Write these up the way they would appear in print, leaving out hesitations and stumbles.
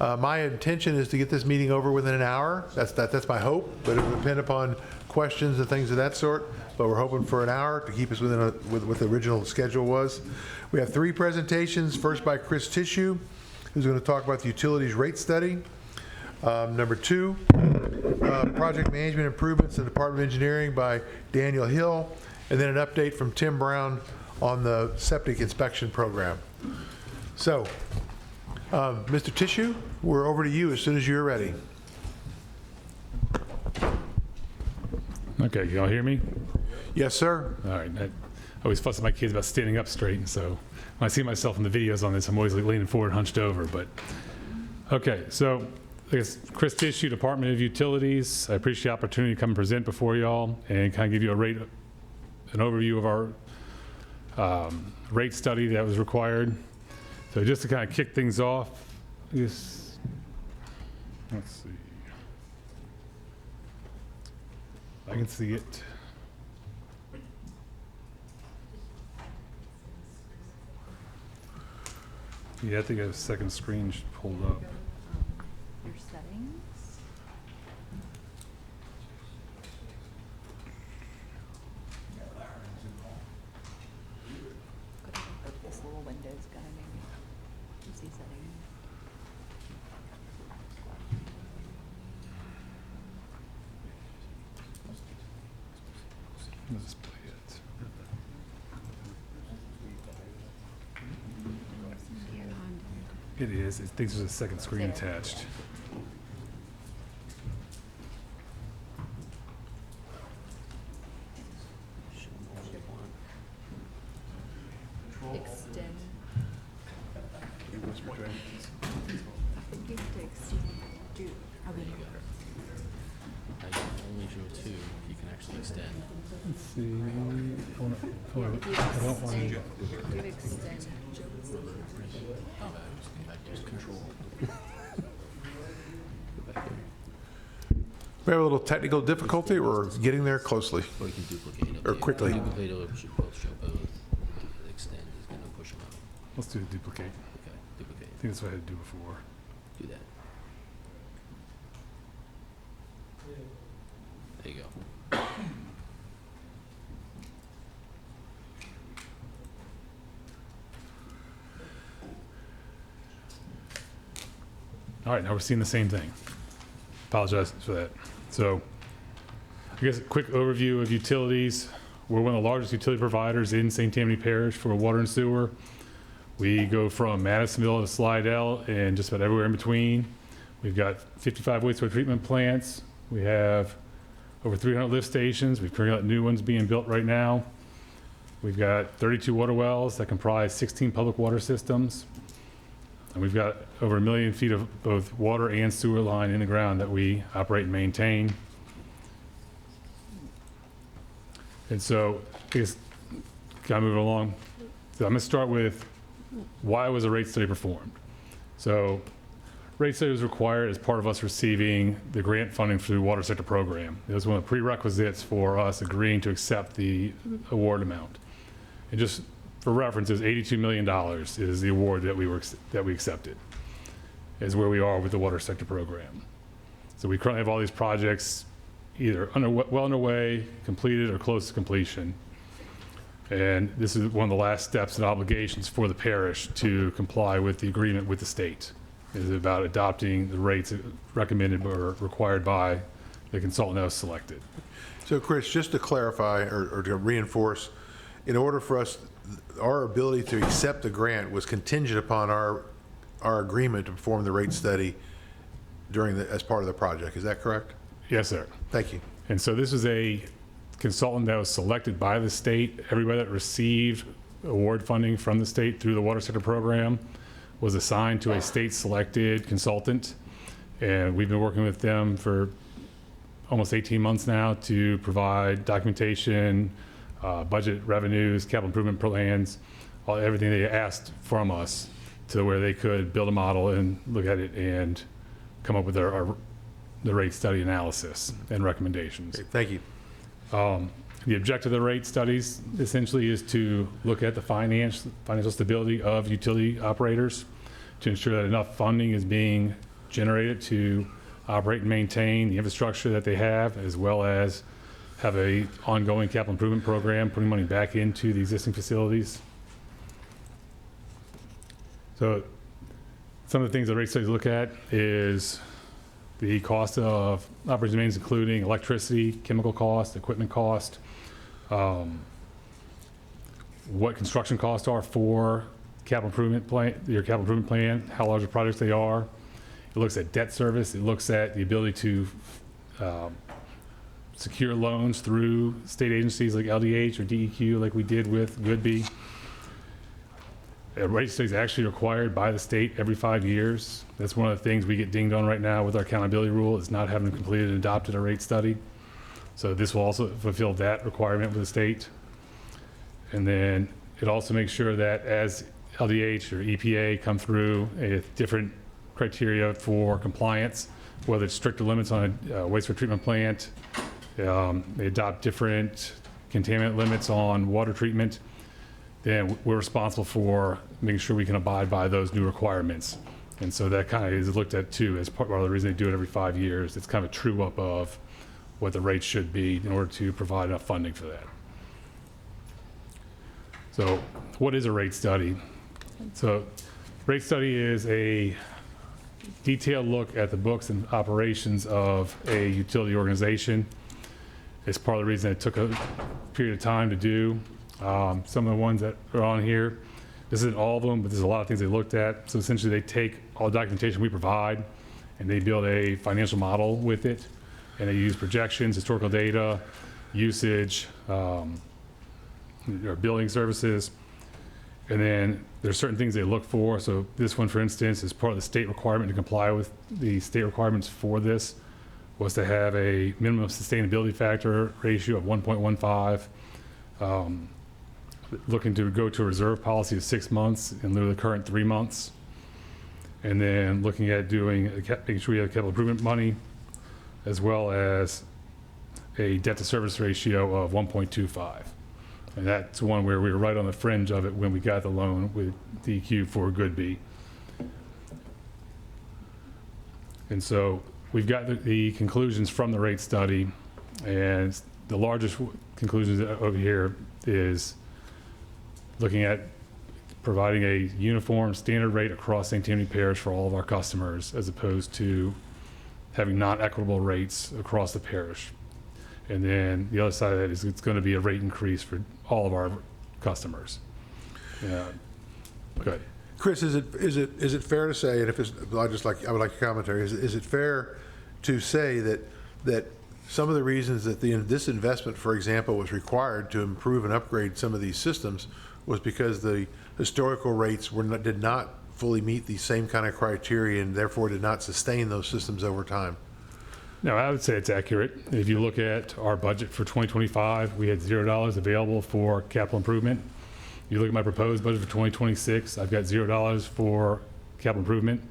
My intention is to get this meeting over within an hour. That's my hope, but it will depend upon questions and things of that sort. But we're hoping for an hour to keep us within with what the original schedule was. We have 3 presentations. First by Chris Tissue, who's going to talk about the utilities rate study. Number 2, project management improvements in the Department of Engineering by Daniel Hill, and then an update from Tim Brown on the septic inspection program. So, Mr. Tissue, we're over to you as soon as you're ready. Okay, you all hear me? Yes, sir. All right. I always fuss at my kids about standing up straight, and so when I see myself in the videos on this, I'm always like leaning forward, hunched over. But okay, so I guess Chris Tissue, Department of Utilities. I appreciate the opportunity to come and present before y'all and kind of give you an overview of our rate study that was required. So just to kind of kick things off, let's see. I can see it. Yeah, I think I have a second screen pulled up. Your settings. Could have hope this little window's gonna maybe see settings. Let's just play it. It is. It thinks there's a second screen attached. Extend. I think you have to extend. Okay. I can only show 2 if you can actually extend. Let's see. I don't want to. Do extend. Just control. We have a little technical difficulty. We're getting there closely. Or you can duplicate it. Or quickly. Duplicate it should both show both. Extend is going to push them up. Let's do the duplicate. Okay, duplicate. I think that's what I had to do before. Do that. There you go. All right, now we're seeing the same thing. Apologize for that. So, I guess a quick overview of utilities. We're one of the largest utility providers in St. Tammany Parish for water and sewer. We go from Madisonville to Slidell and just about everywhere in between. We've got 55 wastewater treatment plants. We have over 300 lift stations. We've currently got new ones being built right now. We've got 32 water wells that comprise 16 public water systems. And we've got over 1 million feet of both water and sewer line in the ground that we operate and maintain. And so, I guess, kind of moving along. So I'm going to start with why was a rate study performed? So, rate study was required as part of us receiving the grant funding for the water sector program. It was one of the prerequisites for us agreeing to accept the award amount. And just for reference, it was $82 million is the award that we accepted, is where we are with the water sector program. So we currently have all these projects either well underway, completed, or close to completion. And this is one of the last steps and obligations for the parish to comply with the agreement with the state. It is about adopting the rates recommended or required by the consultant that was selected. So, Chris, just to clarify or to reinforce, in order for us, our ability to accept the grant was contingent upon our agreement to perform the rate study as part of the project. Is that correct? Yes, sir. Thank you. And so this is a consultant that was selected by the state. Everybody that received award funding from the state through the water sector program was assigned to a state selected consultant. And we've been working with them for almost 18 months now to provide documentation, budget revenues, capital improvement plans, everything they asked from us to where they could build a model and look at it and come up with the rate study analysis and recommendations. Okay, thank you. The objective of the rate studies essentially is to look at the financial stability of utility operators to ensure that enough funding is being generated to operate and maintain the infrastructure that they have, as well as have a ongoing capital improvement program, putting money back into the existing facilities. So some of the things the rate studies look at is the cost of operations and maintenance, including electricity, chemical cost, equipment cost, what construction costs are for capital improvement plan, your capital improvement plan, how large the projects they are. It looks at debt service. It looks at the ability to secure loans through state agencies like LDH or DEQ, like we did with Goodby. A rate study is actually required by the state every 5 years. That's one of the things we get dinged on right now with our accountability rule, is not having completed and adopted a rate study. So this will also fulfill that requirement with the state. And then it also makes sure that as LDH or EPA come through with different criteria for compliance, whether it's stricter limits on a wastewater treatment plant, they adopt different contaminant limits on water treatment, then we're responsible for making sure we can abide by those new requirements. And so that kind of is looked at too as part of the reason they do it every 5 years. It's kind of a true up of what the rates should be in order to provide enough funding for that. So what is a rate study? So rate study is a detailed look at the books and operations of a utility organization. It's part of the reason it took a period of time to do. Some of the ones that are on here, this isn't all of them, but there's a lot of things they looked at. So essentially they take all the documentation we provide and they build a financial model with it. And they use projections, historical data, usage, or billing services. And then there's certain things they look for. So this one, for instance, is part of the state requirement to comply with the state requirements for this, was to have a minimum sustainability factor ratio of 1.15. Looking to go to a reserve policy of 6 months in lieu of the current 3 months. And then looking at making sure we have capital improvement money, as well as a debt to service ratio of 1.25. And that's one where we were right on the fringe of it when we got the loan with DEQ for Goodby. And so we've got the conclusions from the rate study, and the largest conclusions over here is looking at providing a uniform standard rate across St. Tammany Parish for all of our customers, as opposed to having non-equitable rates across the parish. And then the other side of that is it's going to be a rate increase for all of our customers. Yeah. Good. Chris, is it fair to say, and if it's, I would like your commentary, is it fair to say that some of the reasons that this investment, for example, was required to improve and upgrade some of these systems was because the historical rates did not fully meet the same kind of criteria and therefore did not sustain those systems over time? No, I would say it's accurate. If you look at our budget for 2025, we had $0 available for capital improvement. You look at my proposed budget for 2026, I've got $0 for capital improvement.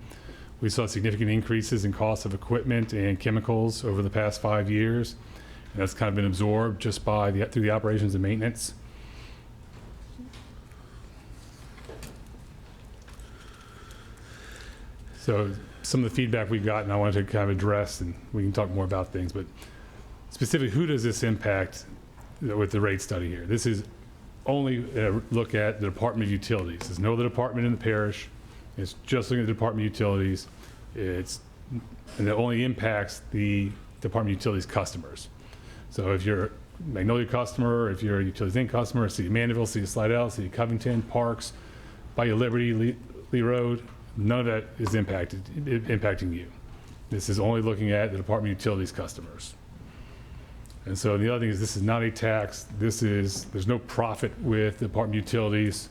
We saw significant increases in costs of equipment and chemicals over the past 5 years. And that's kind of been absorbed just through the operations and maintenance. So some of the feedback we've gotten, I wanted to kind of address, and we can talk more about things, but specifically, who does this impact with the rate study here? This is only a look at the Department of Utilities. There's no other department in the parish. It's just looking at the Department of Utilities. And it only impacts the Department of Utilities customers. So if you're a Magnolia customer, if you're a Utilities Inc. customer, City of Mandeville, City of Slidell, City of Covington, Parks, Bayou Liberty, Lee Road, none of that is impacting you. This is only looking at the Department of Utilities customers. And so the other thing is, this is not a tax. There's no profit with the Department of Utilities.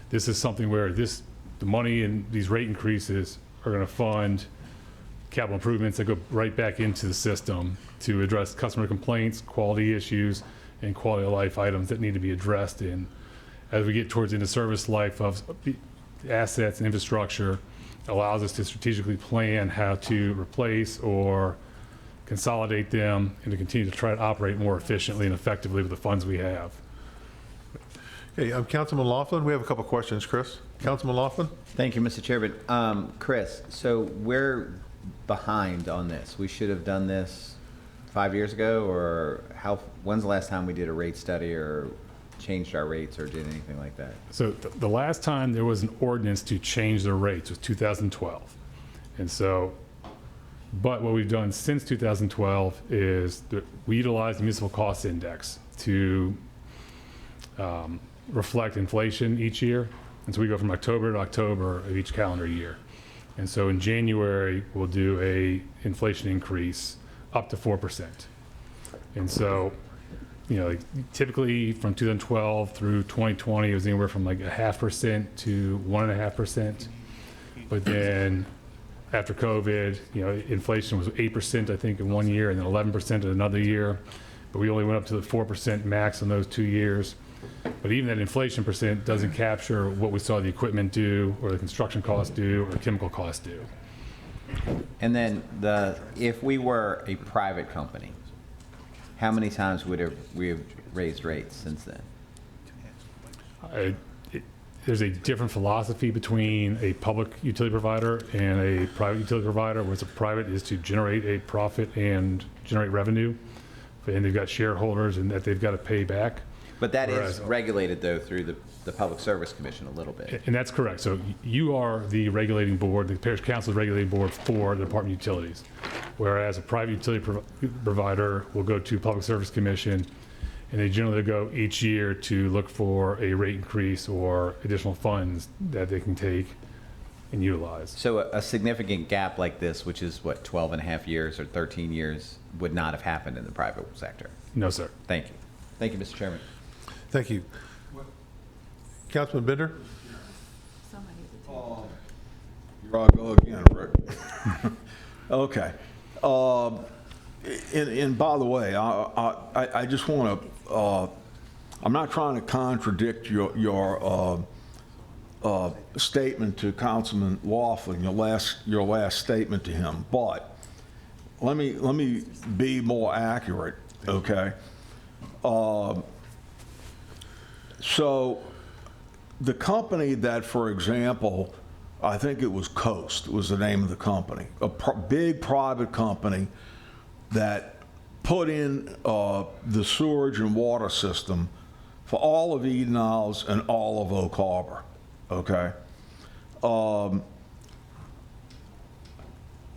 This is something where the money in these rate increases are going to fund capital improvements that go right back into the system to address customer complaints, quality issues, and quality of life items that need to be addressed as we get towards the end of service life of assets and infrastructure. Allows us to strategically plan how to replace or consolidate them and to continue to try to operate more efficiently and effectively with the funds we have. Hey, Councilman Laughlin, we have a couple questions, Chris. Councilman Laughlin? Thank you, Mr. Chairman. Chris, so behind on this? We should have done this 5 years ago, or when's the last time we did a rate study or changed our rates or did anything like that? So the last time there was an ordinance to change the rates was 2012. And so, but what we've done since 2012 is that we utilize the municipal cost index to reflect inflation each year. And so we go from October to October of each calendar year. And so in January, we'll do a inflation increase up to 4%. And so, you know, like typically from 2012 through 2020, it was anywhere from like 0.5% to 1.5%. But then after COVID, you know, inflation was 8%, I think, in one year, and then 11% in another year. But we only went up to the 4% max in those 2 years. But even that inflation percent doesn't capture what we saw the equipment do, or the construction costs do, or chemical costs do. And then if we were a private company, how many times would we have raised rates since then? There's a different philosophy between a public utility provider and a private utility provider, where it's a private is to generate a profit and generate revenue, and they've got shareholders and that they've got to pay back. But that is regulated, though, through the Public Service Commission a little bit. And that's correct. So you are the regulating board, the Parish Council is the regulating board for the Department of Utilities. Whereas a private utility provider will go to Public Service Commission, and they generally go each year to look for a rate increase or additional funds that they can take and utilize. So a significant gap like this, which is what, 12 and a half years or 13 years, would not have happened in the private sector. No, sir. Thank you. Thank you, Mr. Chairman. Thank you. Councilman Bender? Somebody at the table. Here I go again, Rick. Okay. And by the way, I just want to, I'm not trying to contradict your statement to Councilman Laughlin, your last statement to him, but let me be more accurate, okay? So the company that, for example, I think it was Coast was the name of the company, a big private company that put in the sewerage and water system for all of Eden Isles and all of Oak Harbor, okay?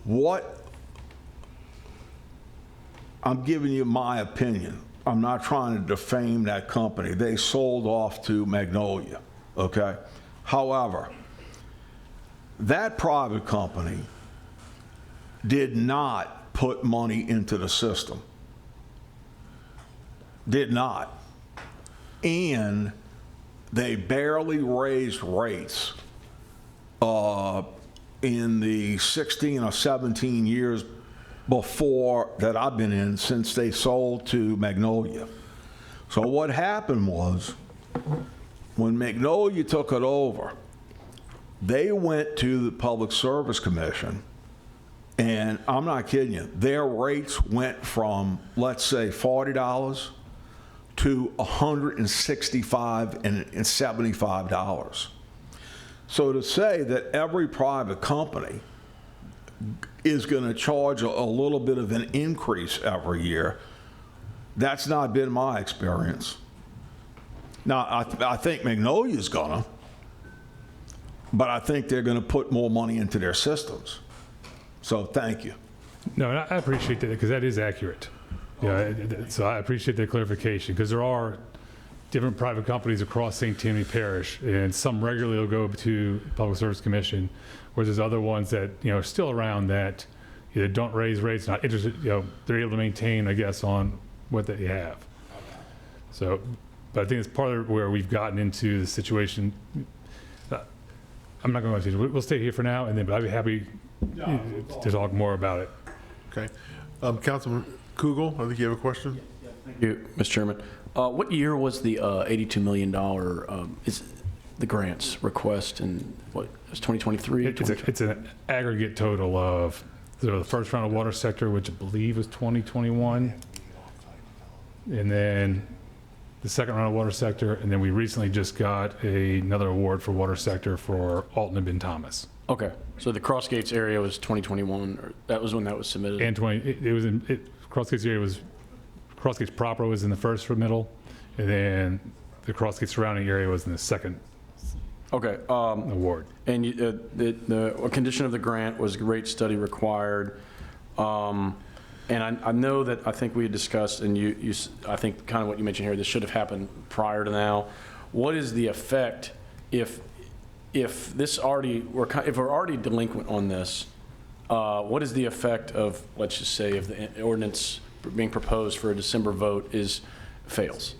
What, I'm giving you my opinion. I'm not trying to defame that company. They sold off to Magnolia, okay? However, that private company did not put money into the system. Did not. And they barely raised rates in the 16 or 17 years before that I've been in, since they sold to Magnolia. So what happened was, when Magnolia took it over, they went to the Public Service Commission, and I'm not kidding you, their rates went from, let's say, $40 to $165 and $75. So to say that every private company is going to charge a little bit of an increase every year, that's not been my experience. Now, I think Magnolia's gonna, but I think they're going to put more money into their systems. So thank you. No, and I appreciate that, because that is accurate. Yeah, so I appreciate that clarification, because there are different private companies across St. Tammany Parish, and some regularly will go to Public Service Commission, whereas there's other ones that, you know, are still around that either don't raise rates, not interested, you know, they're able to maintain, I guess, on what they have. So, but I think it's part of where we've gotten into the situation. I'm not going to go into it. We'll stay here for now, and then, but I'd be happy to talk more about it. Okay. Councilman Kugel, I think you have a question? Thank you, Mr. Chairman. What year was the $82 million is the grants request, and what, it was 2023? It's an aggregate total of the first round of water sector, which I believe was 2021, and then the second round of water sector, and then we recently just got another award for water sector for Alton and Ben Thomas. Okay, So the Crossgates area was 2021, or that was when that was submitted? And it was in, Crossgates area was, Crossgates proper was in the first submittal, and then the Crossgates surrounding area was in the second Okay. award. And the condition of the grant was rate study required. And I know that, I think we had discussed, and I think kind of what you mentioned here, this should have happened prior to now. What is the effect if this already, if we're already delinquent on this, what is the effect of, let's just say, if the ordinance being proposed for a December vote fails?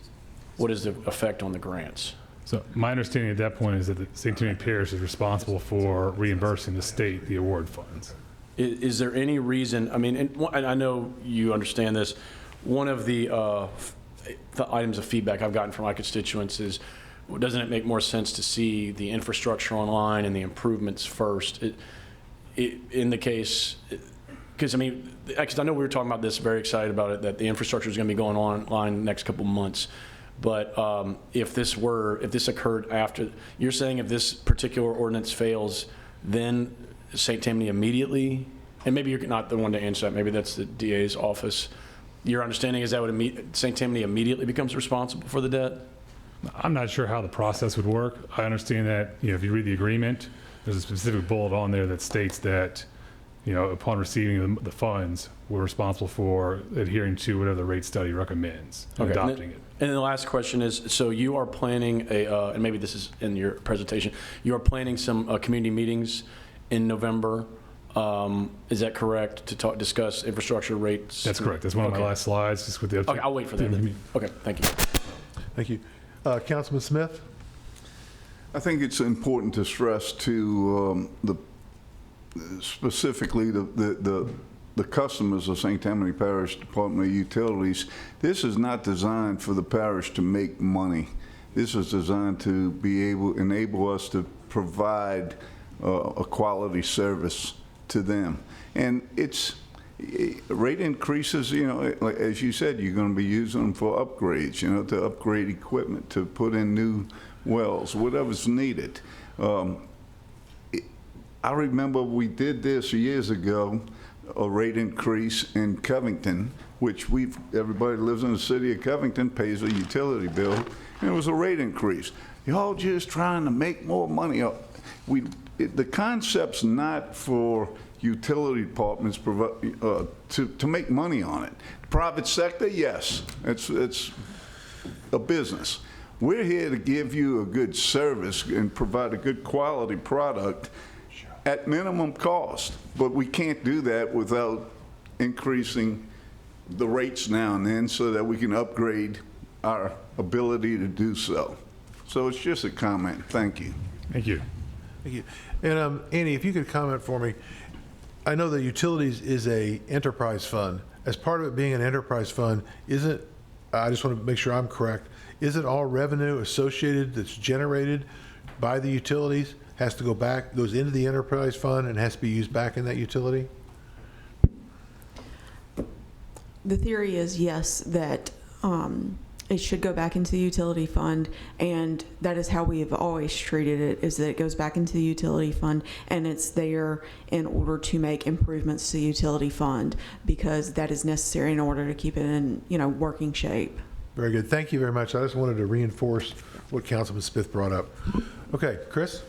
What is the effect on the grants? So my understanding at that point is that the St. Tammany Parish is responsible for reimbursing the state the award funds. Is there any reason, I mean, and I know you understand this, one of the items of feedback I've gotten from my constituents is, doesn't it make more sense to see the infrastructure online and the improvements first? In the case, because I mean, because I know we were talking about this, very excited about it, that the infrastructure is going to be going online the next couple months. But if this occurred after, you're saying if this particular ordinance fails, then St. Tammany immediately, and maybe you're not the one to answer that, maybe that's the DA's office. Your understanding is that St. Tammany immediately becomes responsible for the debt? I'm not sure how the process would work. I understand that, if you read the agreement, there's a specific bullet on there that states that, upon receiving the funds, we're responsible for adhering to whatever the rate study recommends, and adopting it. And then the last question is, so you are planning and maybe this is in your presentation, you are planning some community meetings in November. Is that correct, to discuss infrastructure rates? That's correct. That's one of my last slides, just with the. Okay, I'll wait for that then. Okay, thank you. Thank you. Councilman Smith? I think it's important to stress to specifically the customers of St. Tammany Parish Department of Utilities. This is not designed for the parish to make money. This is designed to enable us to provide a quality service to them. And it's rate increases, like, as you said, you're going to be using them for upgrades, to upgrade equipment, to put in new wells, whatever's needed. I remember we did this years ago, a rate increase in Covington, which everybody lives in the city of Covington pays a utility bill, and it was a rate increase. Y'all just trying to make more money. The concept's not for utility departments to make money on it. Private sector, yes, it's a business. We're here to give you a good service and provide a good quality product at minimum cost, but we can't do that without increasing the rates now and then so that we can upgrade our ability to do so. So it's just a comment. Thank you. Thank you. Thank you. And Annie, if you could comment for me, I know that utilities is a enterprise fund. As part of it being an enterprise fund, I just want to make sure I'm correct, isn't all revenue associated that's generated by the utilities has to goes into the enterprise fund and has to be used back in that utility? The theory is, yes, that it should go back into the utility fund, and that is how we have always treated it, is that it goes back into the utility fund, and it's there in order to make improvements to the utility fund, because that is necessary in order to keep it in, working shape. Very good. Thank you very much. I just wanted to reinforce what Councilman Smith brought up. Okay, Chris?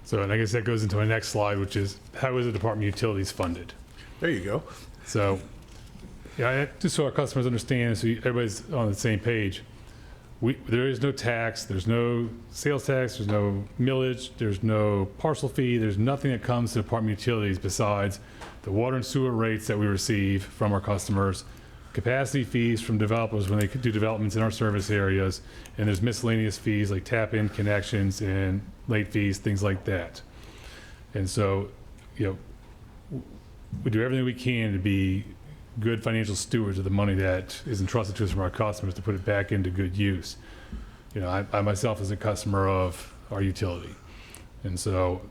So, and I guess that goes into my next slide, which is, how is the Department of Utilities funded? There you go. So, just so our customers understand, so everybody's on the same page, there is no tax, there's no sales tax, there's no millage, there's no parcel fee, there's nothing that comes to the Department of Utilities besides the water and sewer rates that we receive from our customers, capacity fees from developers when they do developments in our service areas, and there's miscellaneous fees like tap-in connections and late fees, things like that. And so, we do everything we can to be good financial stewards of the money that is entrusted to us from our customers to put it back into good use. I myself is a customer of our utility. And so,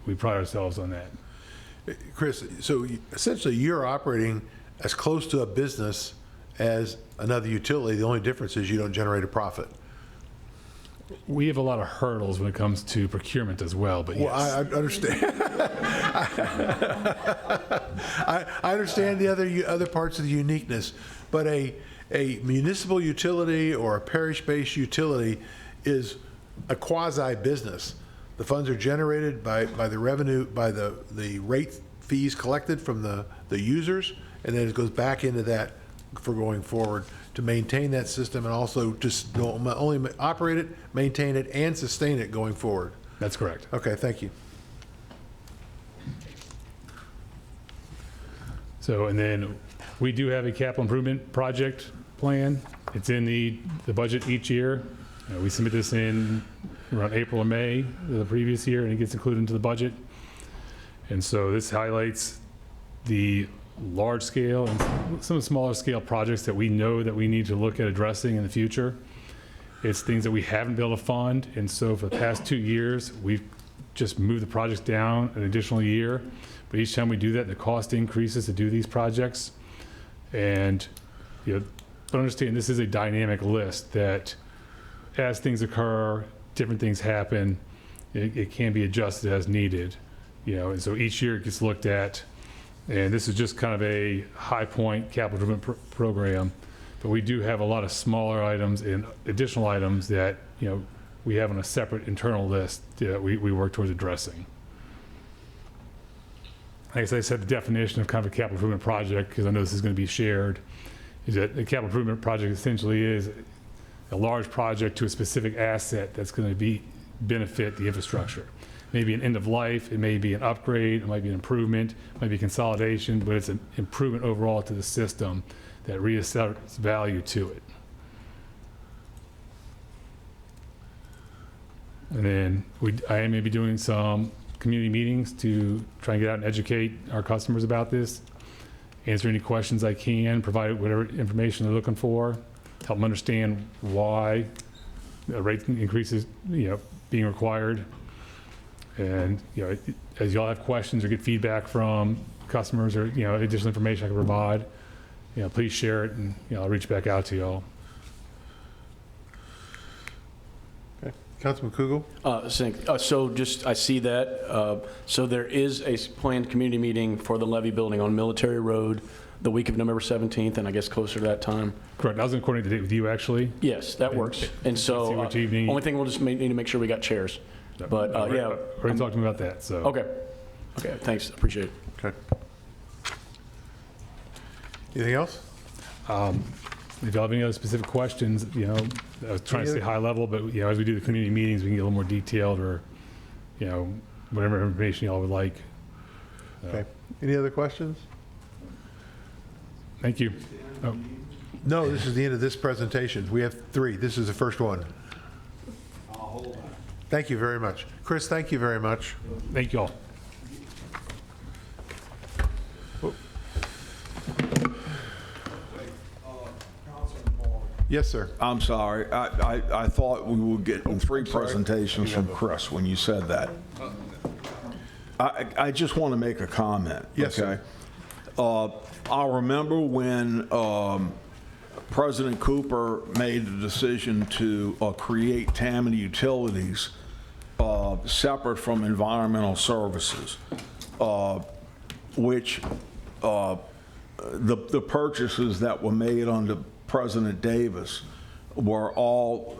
we pride ourselves on that. Chris, so essentially you're operating as close to a business as another utility. The only difference is you don't generate a profit. We have a lot of hurdles when it comes to procurement as well, but Well, I yes. understand. I understand the other parts of the uniqueness, but a municipal utility or a parish-based utility is a quasi-business. The funds are generated by the revenue, by the rate fees collected from the users, and then it goes back into that for going forward to maintain that system and also just not only operate it, maintain it, and sustain it going forward. That's correct. Okay, thank you. So, and then we do have a capital improvement project plan. It's in the budget each year. We submit this in around April or May of the previous year, and it gets included into the budget. And so this highlights the large scale and some smaller scale projects that we know that we need to look at addressing in the future. It's things that we haven't been able to fund, and so for the past 2 years, we've just moved the projects down an additional year. But each time we do that, the cost increases to do these projects. And but understand this is a dynamic list that as things occur, different things happen, it can be adjusted as needed. And so each year it gets looked at. And this is just kind of a high point capital improvement program. But we do have a lot of smaller items and additional items that, we have on a separate internal list that we work towards addressing. As I said, the definition of kind of a capital improvement project, because I know this is going to be shared, is that a capital improvement project essentially is a large project to a specific asset that's going to benefit the infrastructure. Maybe an end of life, it may be an upgrade, it might be an improvement, it might be consolidation, but it's an improvement overall to the system that reasserts value to it. And then I am maybe doing some community meetings to try and get out and educate our customers about this, answer any questions I can, provide whatever information they're looking for, help them understand why a rate increase is being required. And as y'all have questions or get feedback from customers or additional information I can provide, please share it, and I'll reach back out to y'all. Okay, Councilman Kugel? So just, I see that. So there is a planned community meeting for the levy building on Military Road the week of November 17th, and I guess closer to that time. Correct. I was going to coordinate the date with you, actually. Yes, that works. And so, which evening. only thing we'll just need to make sure we got chairs. But, yeah. Already talked to me about that, so. Okay. Okay, thanks, appreciate it. Okay. Anything else? If y'all have any other specific questions, I was trying to stay high level, but, as we do the community meetings, we can get a little more detailed or, whatever information y'all would like. Okay. Any other questions? Thank you. Oh, No, this is the end of this presentation. We have 3. This is the first one. Thank you very much. Chris, thank you very much. thank y'all. Yes, sir. I'm sorry. I thought we were getting 3 presentations from Chris when you said that. I just want to make a comment. Yes, okay? I remember when President Cooper made the decision to create Tammany Utilities separate from environmental services, which the purchases that were made under President Davis were all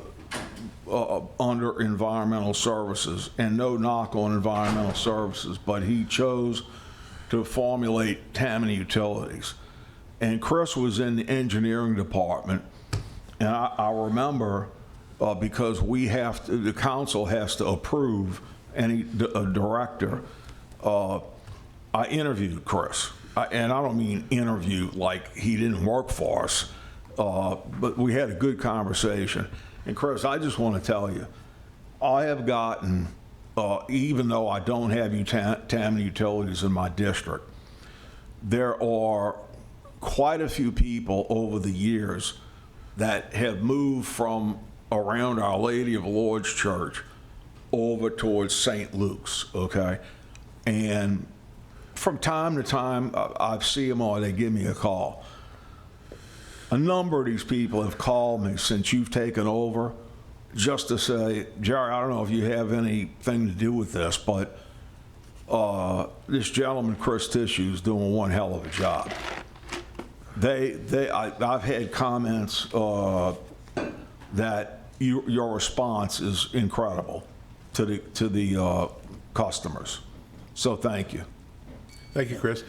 under environmental services, and no knock on environmental services, but he chose to formulate Tammany Utilities. And Chris was in the engineering department, and I remember because the council has to approve any director, I interviewed Chris. And I don't mean interview like he didn't work for us, but we had a good conversation. And Chris, I just want to tell you, I have gotten, even though I don't have Tammany Utilities in my district, there are quite a few people over the years that have moved from around Our Lady of Lourdes Church over towards St. Luke's, okay? And from time to time, I see them or they give me a call. A number of these people have called me since you've taken over just to say, Jerry, I don't know if you have anything to do with this, but this gentleman, Chris Tissue, is doing one hell of a job. I've had comments that your response is incredible to the customers. So thank you. Thank you, Chris.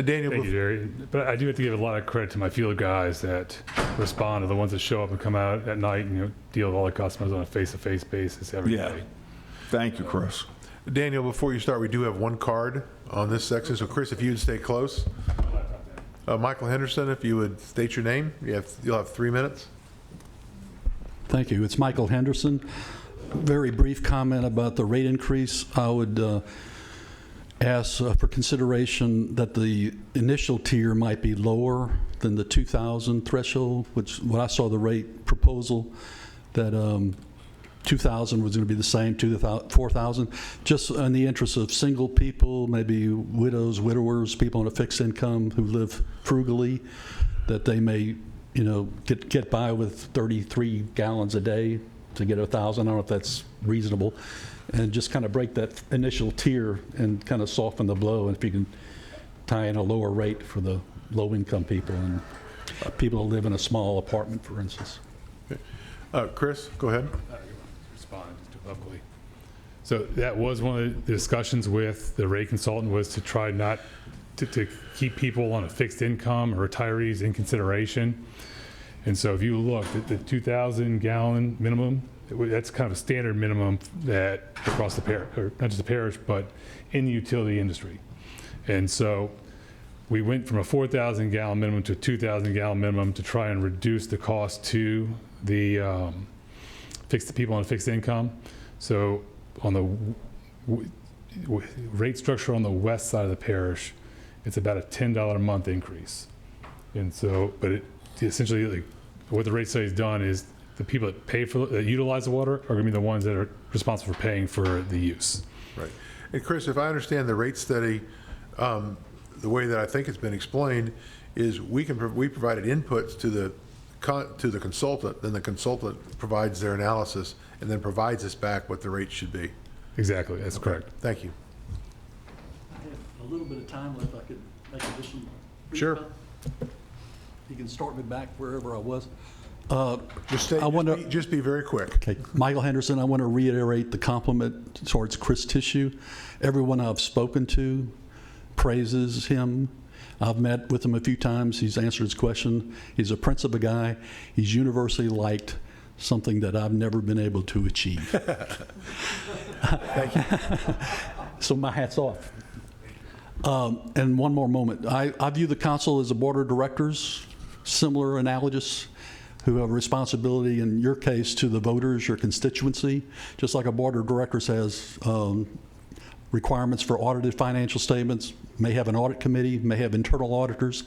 Daniel, Thank you, Jerry. But I do have to give a lot of credit to my field guys that respond, to the ones that show up and come out at night and deal with all the customers on a face-to-face basis every day. Thank you, Chris. Daniel, before you start, we do have one card on this section. So, Chris, if you would stay close. Michael Henderson, if you would state your name, you'll have 3 minutes. Thank you. It's Michael Henderson. Very brief comment about the rate increase. I would ask for consideration that the initial tier might be lower than the 2,000 threshold, which when I saw the rate proposal, that 2,000 was going to be the same, 4,000. Just in the interest of single people, maybe widows, widowers, people on a fixed income who live frugally, that they may, get by with 33 gallons a day to get 1,000. I don't know if that's reasonable. And just kind of break that initial tier and kind of soften the blow. And if you can tie in a lower rate for the low-income people and people who live in a small apartment, for instance. Chris, go ahead. Respond just publicly. So that was one of the discussions with the rate consultant, was to try not to keep people on a fixed income or retirees in consideration. And so if you look at the 2,000 gallon minimum, that's kind of a standard minimum that across the parish, or not just the parish, but in the utility industry. And so we went from a 4,000 gallon minimum to a 2,000 gallon minimum to try and reduce the cost to the people on fixed income. So on the rate structure on the west side of the parish, it's about a $10 a month increase. And so, but it essentially, like, what the rate study has done is the people that pay for, that utilize the water, are going to be the ones that are responsible for paying for the use. Right. And Chris, if I understand the rate study, the way that I think it's been explained is we provided inputs to the consultant, then the consultant provides their analysis and then provides us back what the rate should be. Exactly, that's correct. Thank you. I have a little bit of time left. I could make additional. Sure. You can start me back wherever I was. Just be very quick. Okay. Michael Henderson, I want to reiterate the compliment towards Chris Tissue. Everyone I've spoken to praises him. I've met with him a few times. He's answered his question. He's a principled guy. He's universally liked, something that I've never been able to achieve. Thank you. So my hat's off. And one more moment. I view the council as a board of directors, similar, analogous, who have a responsibility, in your case, to the voters, your constituency, just like a board of directors has requirements for audited financial statements, may have an audit committee, may have internal auditors.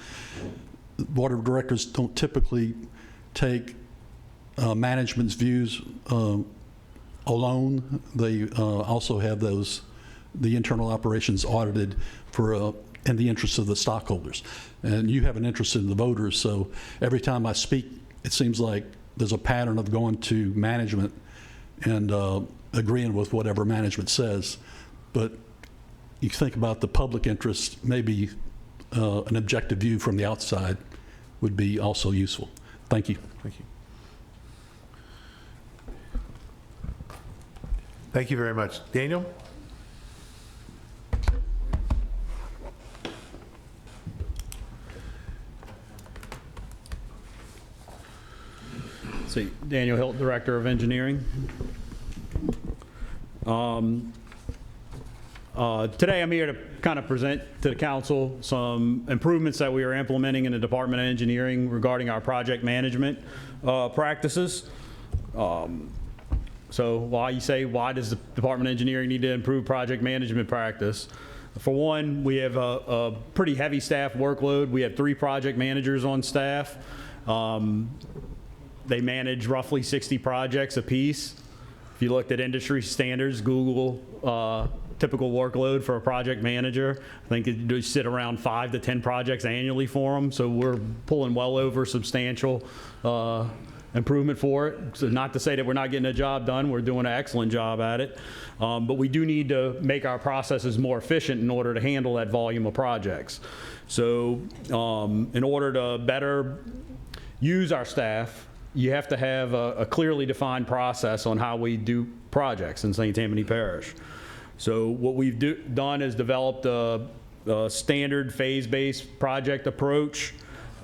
Board of directors don't typically take management's views alone. They also have the internal operations audited for in the interest of the stockholders. And you have an interest in the voters, so every time I speak, it seems like there's a pattern of going to management and agreeing with whatever management says. But you think about the public interest, maybe an objective view from the outside would be also useful. Thank you. Thank you. Thank you very much. Daniel? See, Daniel Hilt, Director of Engineering. Today I'm here to kind of present to the council some improvements that we are implementing in the Department of Engineering regarding our project management practices. So why does the Department of Engineering need to improve project management practice? For one, we have a pretty heavy staff workload. We have 3 project managers on staff. They manage roughly 60 projects apiece. If you looked at industry standards, Google typical workload for a project manager, I think it sit around 5 to 10 projects annually for them. So we're pulling well over substantial improvement for it. So not to say that we're not getting a job done, we're doing an excellent job at it. But we do need to make our processes more efficient in order to handle that volume of projects. So in order to better use our staff, you have to have a clearly defined process on how we do projects in St. Tammany Parish. So what we've done is developed a standard phase-based project approach.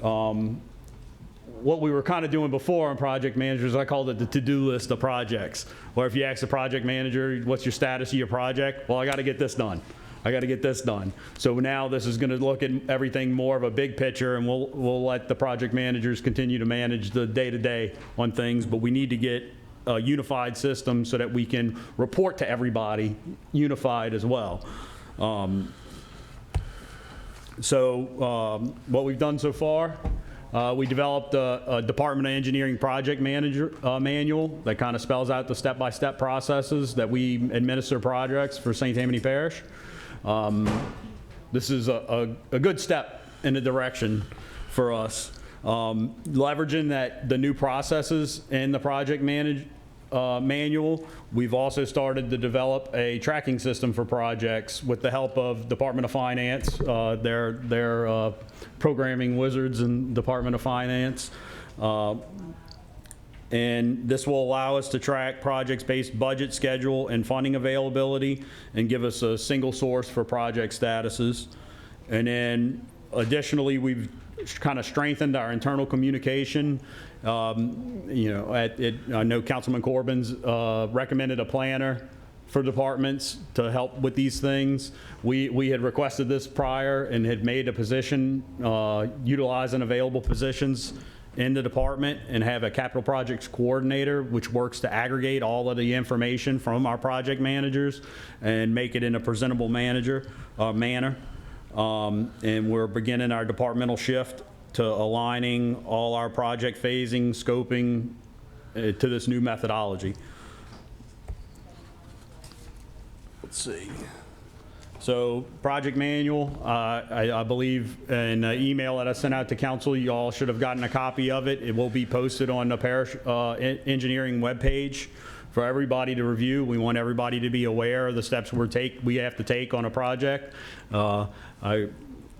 What we were kind of doing before on project managers, I called it the to-do list of projects. Or if you ask the project manager, what's your status of your project? Well, I got to get this done. I got to get this done. So now this is going to look at everything more of a big picture, and we'll let the project managers continue to manage the day-to-day on things, but we need to get a unified system so that we can report to everybody unified as well. What we've done so far, we developed a Department of Engineering project manager manual that kind of spells out the step-by-step processes that we administer projects for St. Tammany Parish. This is a good step in the direction for us. Leveraging the new processes in the project manual, we've also started to develop a tracking system for projects with the help of Department of Finance. They're programming wizards in Department of Finance. And this will allow us to track projects based budget, schedule, and funding availability, and give us a single source for project statuses. And then additionally, we've kind of strengthened our internal communication. I know Councilman Corbin's recommended a planner for departments to help with these things. We had requested this prior and had made a position utilizing available positions in the department, and have a capital projects coordinator which works to aggregate all of the information from our project managers and make it in a presentable manner. And we're beginning our departmental shift to aligning all our project phasing, scoping to this new methodology. Let's see. So project manual, I believe in an email that I sent out to council, you all should have gotten a copy of it. It will be posted on the Parish engineering webpage for everybody to review. We want everybody to be aware of the steps we have to take on a project.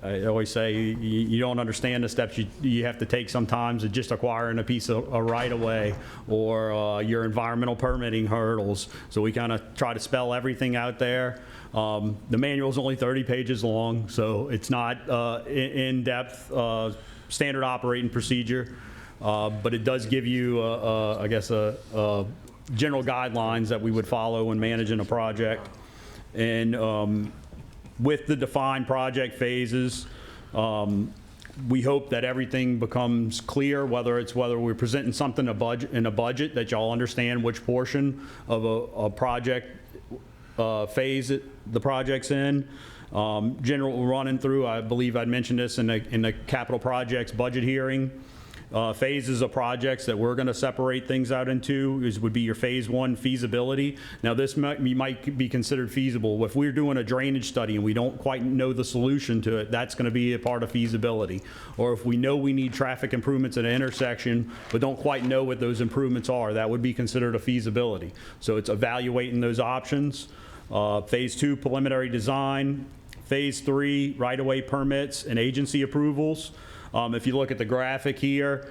I always say you don't understand the steps you have to take sometimes to just acquiring a piece of right-of-way or your environmental permitting hurdles. So we kind of try to spell everything out there. The manual is only 30 pages long, so it's not in-depth standard operating procedure, but it does give you, I guess, general guidelines that we would follow when managing a project. And with the defined project phases, we hope that everything becomes clear, whether we're presenting something in a budget that y'all understand which portion of a project phase the project's in. General running through, I believe I'd mentioned this in the capital projects budget hearing. Phases of projects that we're going to separate things out into would be your phase one feasibility. Now this might be considered feasible. If we're doing a drainage study and we don't quite know the solution to it, that's going to be a part of feasibility. Or if we know we need traffic improvements at an intersection but don't quite know what those improvements are, that would be considered a feasibility. So it's evaluating those options. Phase two, preliminary design. Phase three, right-of-way permits and agency approvals. If you look at the graphic here,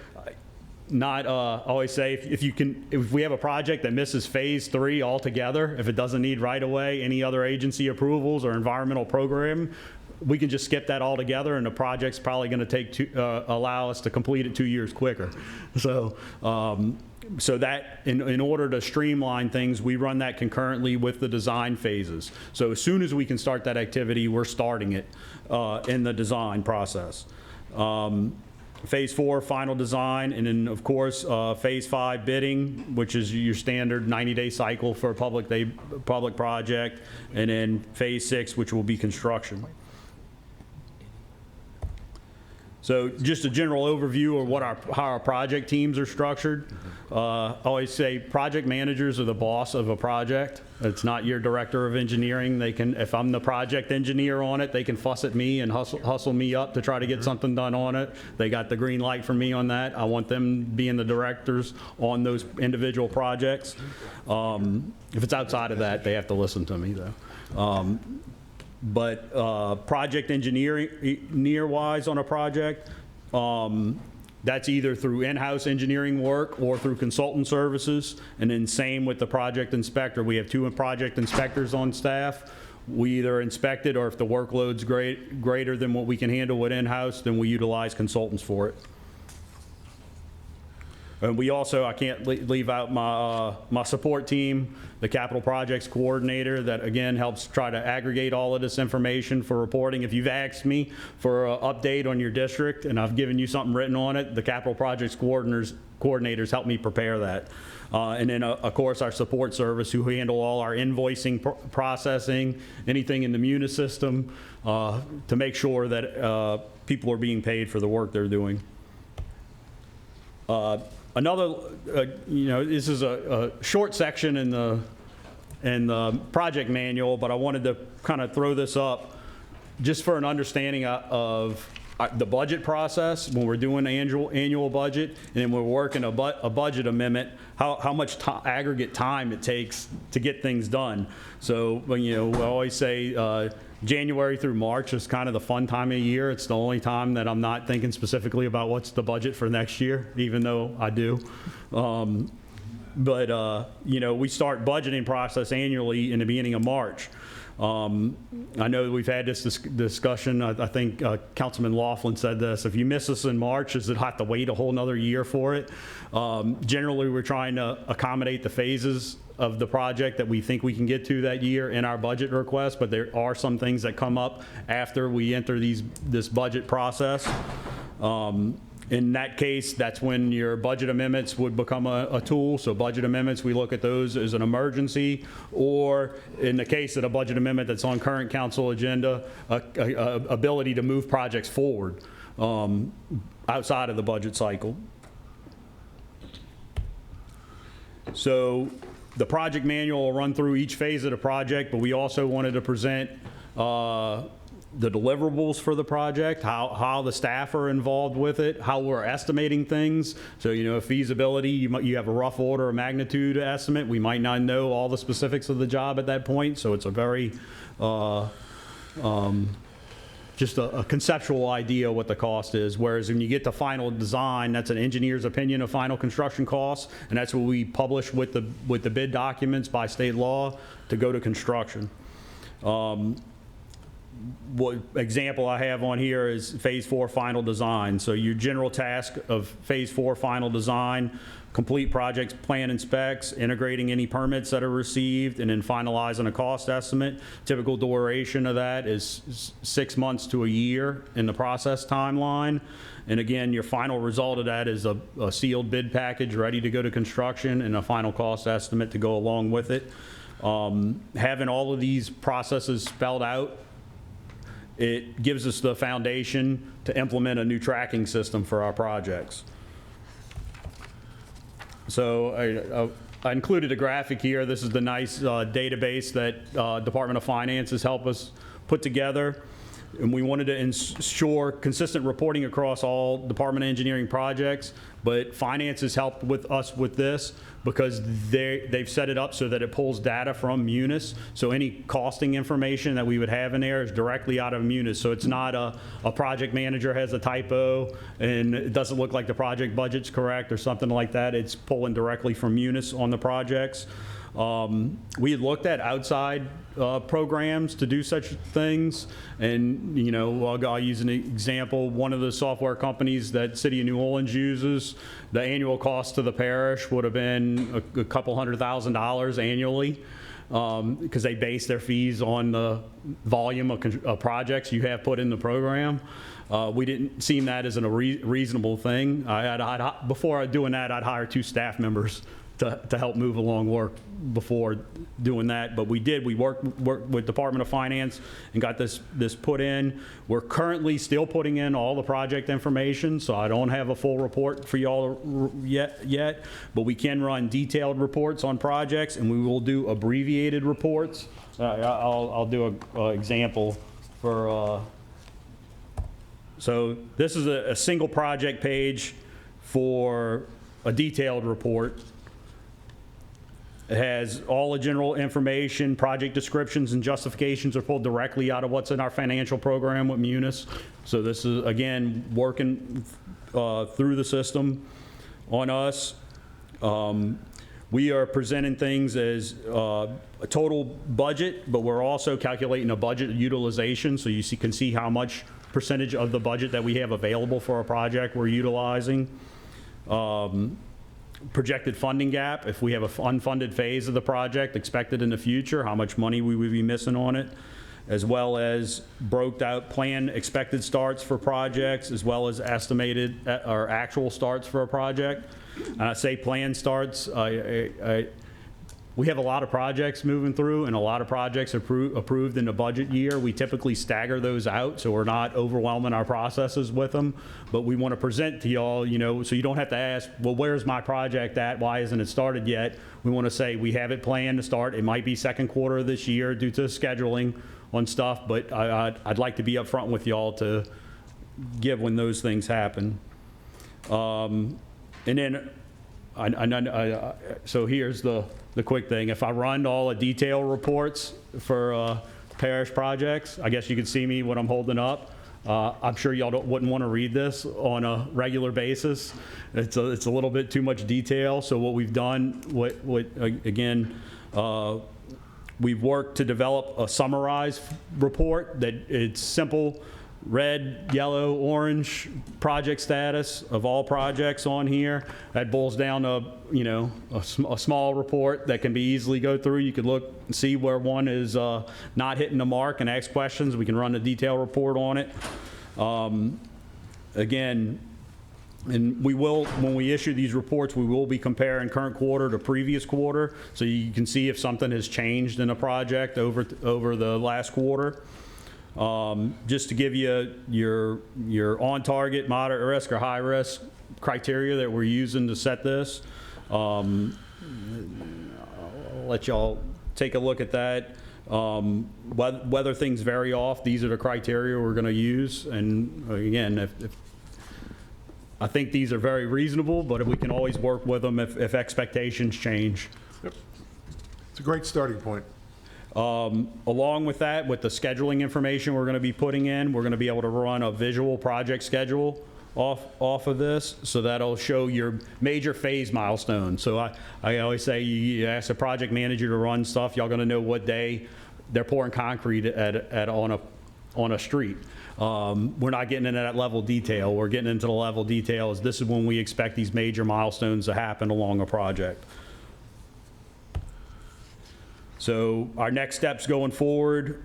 I always say if we have a project that misses phase three altogether, if it doesn't need right away, any other agency approvals or environmental program, we can just skip that altogether, and the project's probably going to allow us to complete it 2 years quicker. So that in order to streamline things, we run that concurrently with the design phases. So as soon as we can start that activity, we're starting it in the design process. Phase four, final design, and then of course phase five, bidding, which is your standard 90-day cycle for a public project, and then phase six, which will be construction. So just a general overview of what how our project teams are structured. I always say project managers are the boss of a project. It's not your director of engineering. They can, if I'm the project engineer on it, they can fuss at me and hustle me up to try to get something done on it. They got the green light from me on that. I want them being the directors on those individual projects. If it's outside of that, they have to listen to me though. But project engineer-wise on a project, that's either through in-house engineering work or through consultant services. And then same with the project inspector. We have 2 project inspectors on staff. We either inspect it, or if the workload's greater than what we can handle with in-house, then we utilize consultants for it. And we also, I can't leave out my support team, the capital projects coordinator that again helps try to aggregate all of this information for reporting. If you've asked me for an update on your district and I've given you something written on it, the capital projects coordinators help me prepare that. And then of course our support service who handle all our invoicing processing, anything in the Munis system to make sure that people are being paid for the work they're doing. Another, this is a short section in the project manual, but I wanted to kind of throw this up just for an understanding of the budget process when we're doing annual budget, and then we're working a budget amendment, how much aggregate time it takes to get things done. So, we always say January through March is kind of the fun time of year. It's the only time that I'm not thinking specifically about what's the budget for next year, even though I do. But we start budgeting process annually in the beginning of March. I know we've had this discussion. I think Councilman Laughlin said this. If you miss us in March, does it have to wait a whole nother year for it? Generally, we're trying to accommodate the phases of the project that we think we can get to that year in our budget request, but there are some things that come up after we enter this budget process. In that case, that's when your budget amendments would become a tool. So budget amendments, we look at those as an emergency, or in the case of a budget amendment that's on current council agenda, ability to move projects forward outside of the budget cycle. So the project manual will run through each phase of the project, but we also wanted to present the deliverables for the project, how the staff are involved with it, how we're estimating things. So, feasibility, you have a rough order of magnitude estimate. We might not know all the specifics of the job at that point, so it's a very, just a conceptual idea what the cost is. Whereas when you get to final design, that's an engineer's opinion of final construction costs, and that's what we publish with the bid documents by state law to go to construction. What example I have on here is phase 4 final design. So your general task of phase 4 final design, complete projects plan and specs, integrating any permits that are received, and then finalizing a cost estimate. Typical duration of that is 6 months to a year in the process timeline. And again, your final result of that is a sealed bid package ready to go to construction and a final cost estimate to go along with it. Having all of these processes spelled out, it gives us the foundation to implement a new tracking system for our projects. So I included a graphic here. This is the nice database that Department of Finance has helped us put together. And we wanted to ensure consistent reporting across all Department of Engineering projects, but Finance has helped with us with this because they've set it up so that it pulls data from Munis. So any costing information that we would have in there is directly out of Munis. So it's not a project manager has a typo and it doesn't look like the project budget's correct or something like that. It's pulling directly from Munis on the projects. We had looked at outside programs to do such things, and I'll use an example. One of the software companies that City of New Orleans uses, the annual cost to the parish would have been a couple $100,000 annually, because they base their fees on the volume of projects you have put in the program. We didn't seem that as a reasonable thing. Before doing that, I'd hire 2 staff members to help move along work before doing that. But we worked with Department of Finance and got this put in. We're currently still putting in all the project information, so I don't have a full report for y'all yet, but we can run detailed reports on projects, and we will do abbreviated reports. I'll do an example for, so this is a single project page for a detailed report. It has all the general information, project descriptions and justifications are pulled directly out of what's in our financial program with Munis. So this is, again, working through the system on us. We are presenting things as a total budget, but we're also calculating a budget utilization, so you can see how much percentage of the budget that we have available for a project we're utilizing. Projected funding gap, if we have an unfunded phase of the project expected in the future, how much money we would be missing on it, as well as broke out planned expected starts for projects, as well as estimated or actual starts for a project. And I say planned starts, we have a lot of projects moving through and a lot of projects approved in the budget year. We typically stagger those out so we're not overwhelming our processes with them. But we want to present to y'all, you know, so you don't have to ask, well, where's my project at? Why isn't it started yet? We want to say we have it planned to start. It might be second quarter of this year due to scheduling on stuff, but I'd like to be upfront with y'all to give when those things happen. And then, so here's the quick thing. If I run all the detail reports for parish projects, I guess you can see me when I'm holding up. I'm sure y'all wouldn't want to read this on a regular basis. It's a little bit too much detail. So what we've done, we've worked to develop a summarized report that it's simple. Red, yellow, orange project status of all projects on here. That boils down to, you know, a small report that can be easily go through. You could look and see where one is not hitting the mark and ask questions. We can run a detailed report on it. Again, and we will, when we issue these reports, we will be comparing current quarter to previous quarter, so you can see if something has changed in a project over the last quarter. Just to give you your on-target, moderate risk, or high-risk criteria that we're using to set this. I'll let y'all take a look at that. Whether things vary off, these are the criteria we're going to use. And again, if I think these are very reasonable, but we can always work with them if expectations change. Yep. It's a great starting point. Along with that, with the scheduling information we're going to be putting in, we're going to be able to run a visual project schedule off of this, so that'll show your major phase milestones. So I always say, you ask a project manager to run stuff, y'all going to know what day they're pouring concrete on a street. We're not getting into that level of detail. We're getting into the level of detail is this is when we expect these major milestones to happen along a project. So our next steps going forward,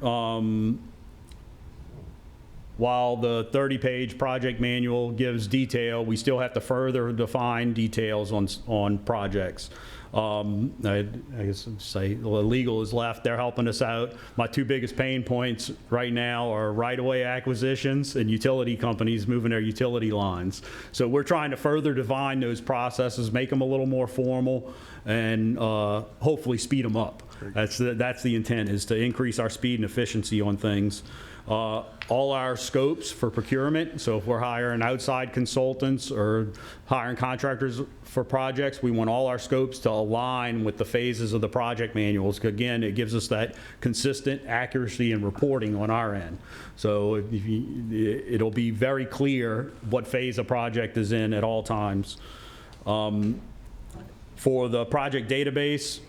while the 30-page project manual gives detail, we still have to further define details on projects. I guess I'd say legal is left. They're helping us out. My two biggest pain points right now are right-of-way acquisitions and utility companies moving their utility lines. So we're trying to further define those processes, make them a little more formal, and hopefully speed them up. That's the intent, is to increase our speed and efficiency on things. All our scopes for procurement, so if we're hiring outside consultants or hiring contractors for projects, we want all our scopes to align with the phases of the project manuals. Again, it gives us that consistent accuracy and reporting on our end. So it'll be very clear what phase a project is in at all times. For the project database,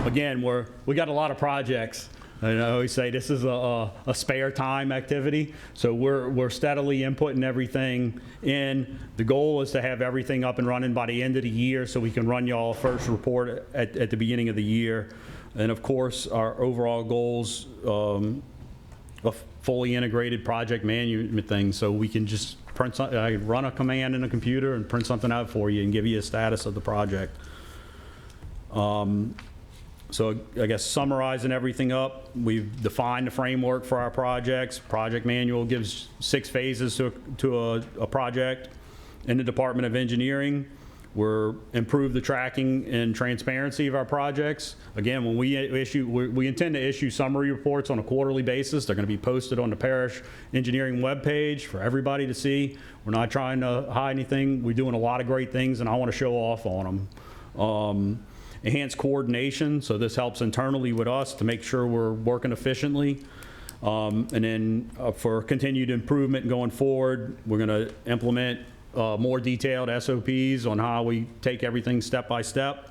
again, we got a lot of projects. And I always say this is a spare time activity. So we're steadily inputting everything in. The goal is to have everything up and running by the end of the year so we can run y'all first report at the beginning of the year. And of course, our overall goals, a fully integrated project management thing, so we can just I run a command in a computer and print something out for you and give you a status of the project. So I guess summarizing everything up, we've defined the framework for our projects. Project manual gives 6 phases to a project. In the Department of Engineering, we're improve the tracking and transparency of our projects. Again, when we intend to issue summary reports on a quarterly basis. They're going to be posted on the Parish Engineering webpage for everybody to see. We're not trying to hide anything. We're doing a lot of great things, and I want to show off on them. Enhanced coordination, so this helps internally with us to make sure we're working efficiently. And then for continued improvement going forward, we're going to implement more detailed SOPs on how we take everything step by step.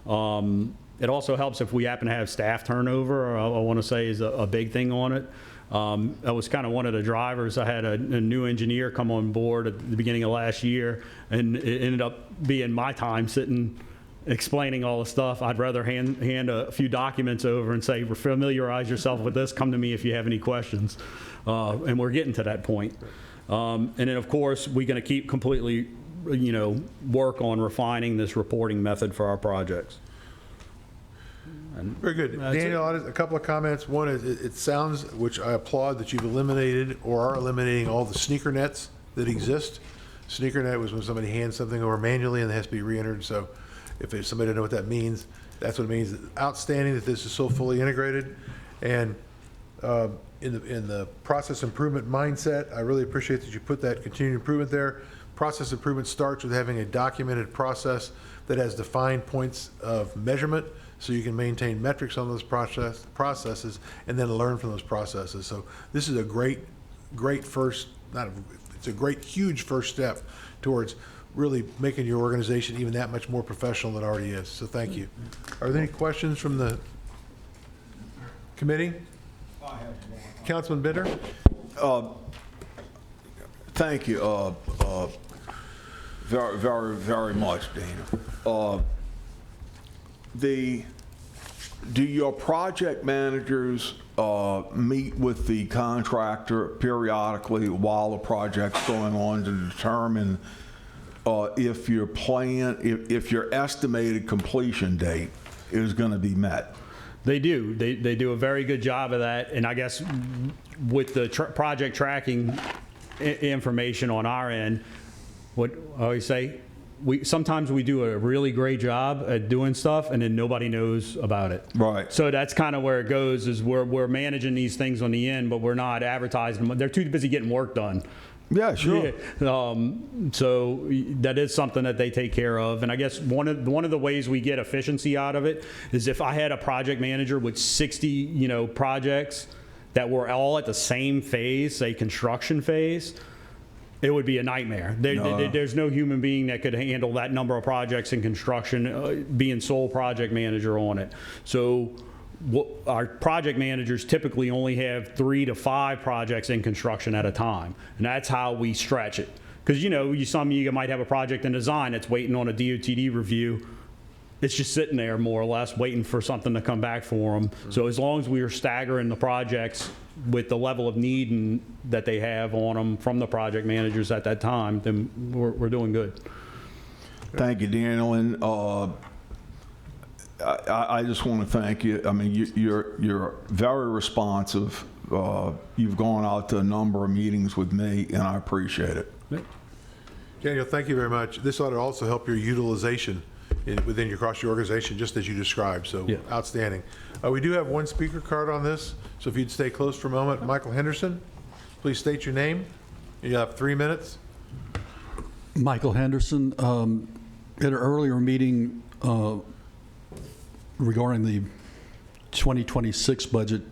It also helps if we happen to have staff turnover, I want to say is a big thing on it. That was kind of one of the drivers. I had a new engineer come on board at the beginning of last year, and it ended up being my time sitting explaining all the stuff. I'd rather hand a few documents over and say, familiarize yourself with this, come to me if you have any questions. And we're getting to that point. And then, of course, we're going to keep completely, work on refining this reporting method for our projects. And Very good. that's Daniel, a couple of comments. One is, it sounds, which I applaud, that you've eliminated or are eliminating all the sneaker nets that exist. Sneaker net was when somebody hands something over manually and it has to be re-entered. So if there's somebody to know what that means, that's what it means. Outstanding that this is so fully integrated. And in the process improvement mindset, I really appreciate that you put that continued improvement there. Process improvement starts with having a documented process that has defined points of measurement, so you can maintain metrics on those processes and then learn from those processes. So this is a great first, it's a great, huge first step towards really making your organization even that much more professional than it already is. So thank you. Are there any questions from the committee? Councilman Bitter? Thank you very, very, very much, Dana. Do your project managers meet with the contractor periodically while the project's going on to determine if your estimated completion date is going to be met? They do. They do a very good job of that. And I guess with the project tracking information on our end, what I always say, sometimes we do a really great job at doing stuff and then nobody knows about it. Right. So that's kind of where it goes, is we're managing these things on the end, but we're not advertising them. They're too busy getting work done. Yeah, sure. Yeah. So that is something that they take care of. And I guess one of the ways we get efficiency out of it is if I had a project manager with 60, projects that were all at the same phase, say construction phase, it would be a nightmare. There's no human being that could handle that number of projects in construction, being sole project manager on it. So our project managers typically only have 3 to 5 projects in construction at a time, and that's how we stretch it. Because some of you might have a project in design that's waiting on a DOTD review. It's just sitting there more or less waiting for something to come back for them. So as long as we are staggering the projects with the level of need that they have on them from the project managers at that time, then we're doing good. Thank you, Daniel. And I just want to thank you. I mean, you're very responsive. You've gone out to a number of meetings with me, and I appreciate it. Daniel, thank you very much. This ought to also help your utilization across your organization, just as you described. So yeah. Outstanding. We do have one speaker card on this, so if you'd stay close for a moment. Michael Henderson, please state your name. You have 3 minutes. Michael Henderson. At an earlier meeting regarding the 2026 budget,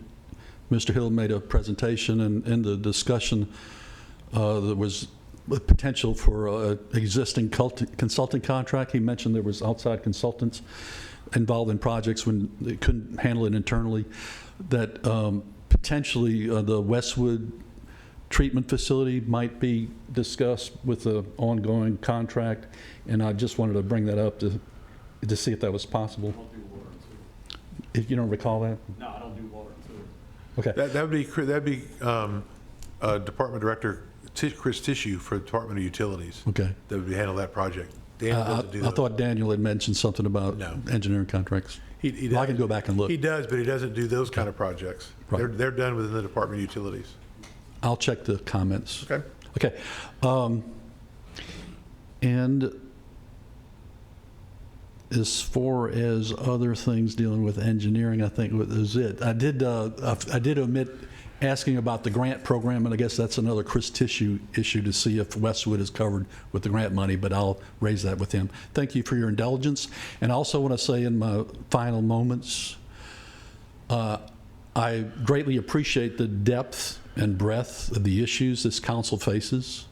Mr. Hill made a presentation, and in the discussion there was a potential for an existing consulting contract. He mentioned there was outside consultants involved in projects when they couldn't handle it internally, that potentially the Westwood treatment facility might be discussed with the ongoing contract, and I just wanted to bring that up to see if that was possible. I don't do water and sewer. If you don't recall that? No, I don't do water and sewer. Okay. That'd be Department Director Chris Tissue for the Department of Utilities Okay. that would handle that project. Dan doesn't do I those. thought Daniel had mentioned something about No. engineering contracts. He Well, I does- can go back and look. He does, but he doesn't do those kind of projects. Right. They're done within the Department of Utilities. I'll check the comments. Okay. Okay. And as far as other things dealing with engineering, I think that was it. I did omit asking about the grant program, and I guess that's another Chris Tissue issue to see if Westwood is covered with the grant money, but I'll raise that with him. Thank you for your indulgence. And I also want to say in my final moments, I greatly appreciate the depth and breadth of the issues this council faces.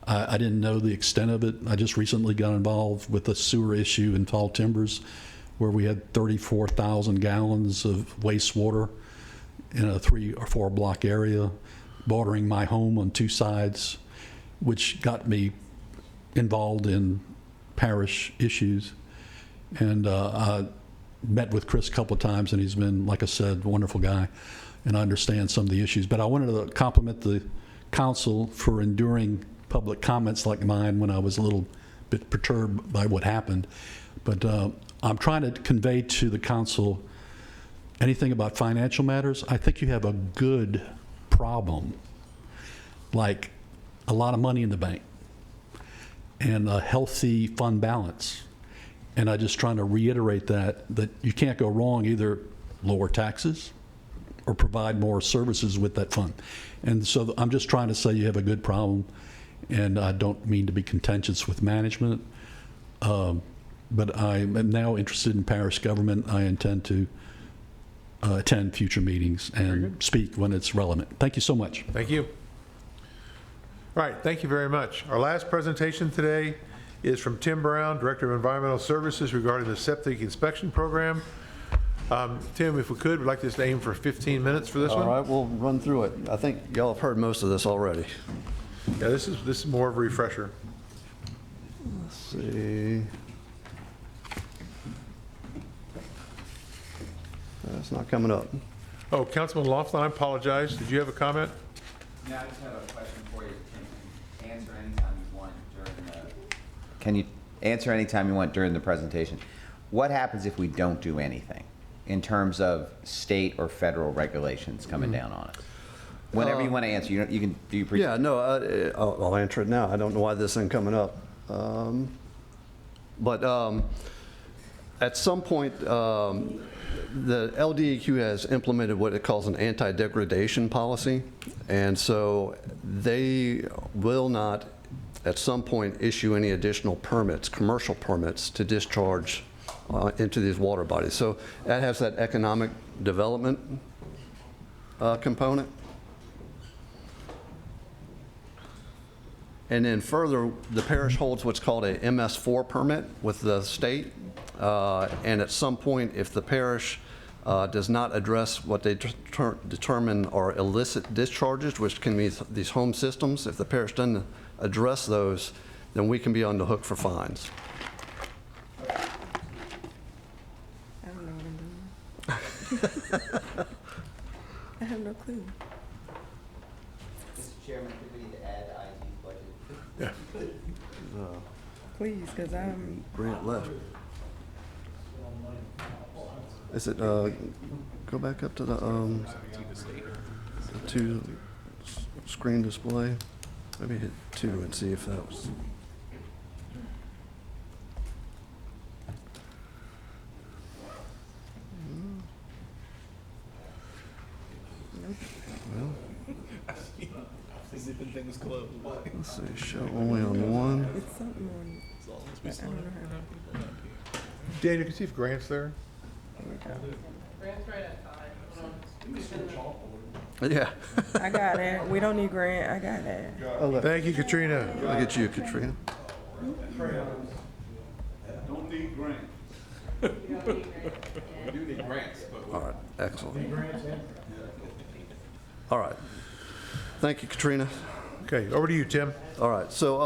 I didn't know the extent of it. I just recently got involved with a sewer issue in Tall Timbers where we had 34,000 gallons of wastewater in a 3 or 4 block area bordering my home on 2 sides, which got me involved in parish issues. And I met with Chris a couple of times, and he's been, like I said, a wonderful guy, and I understand some of the issues. But I wanted to compliment the council for enduring public comments like mine when I was a little bit perturbed by what happened. But I'm trying to convey to the council anything about financial matters. I think you have a good problem, like a lot of money in the bank and a healthy fund balance. And I'm just trying to reiterate that you can't go wrong, either lower taxes or provide more services with that fund. And so I'm just trying to say you have a good problem, and I don't mean to be contentious with management, but I am now interested in parish government. I intend to attend future meetings and speak when it's relevant. Thank you so much. Thank you. All right, thank you very much. Our last presentation today is from Tim Brown, Director of Environmental Services, regarding the septic inspection program. Tim, if we could, we'd like to just aim for 15 minutes for this one. All right, we'll run through it. I think y'all have heard most of this already. Yeah, this is more of a refresher. Let's see. That's not coming up. Oh, Councilman Laughlin, I apologize. Did you have a comment? No, I just have a question for you. Can you answer anytime you want during the... Can you answer anytime you want during the presentation? What happens if we don't do anything in terms of state or federal regulations coming down on us? Whenever you want to answer, you can do your Yeah, no, I'll answer it now. I don't know why this isn't coming up. But at some point, the LDEQ has implemented what it calls an anti-degradation policy. And so they will not, at some point, issue any additional permits, commercial permits, to discharge into these water bodies. So that has that economic development component. And then further, the parish holds what's called a MS4 permit with the state. And at some point, if the parish does not address what they determine are illicit discharges, which can be these home systems, if the parish doesn't address those, then we can be on the hook for fines. I don't know what I'm doing. I have no clue. Mr. Chairman, could we need to add IT budget? Please, because I'm, Grant left. Is it, go back up to the screen display? Maybe hit 2 and see if that was. Well, let's see, show only on one. it's something on, but I don't know how to. Daniel, can you see if Grant's there? Yeah. I got it. We don't need Grant. I got it. Thank you, Katrina. Look at you, Katrina. Don't need grant. All right, excellent. All right. Thank you, Katrina. Okay, over to you, Tim. All right, so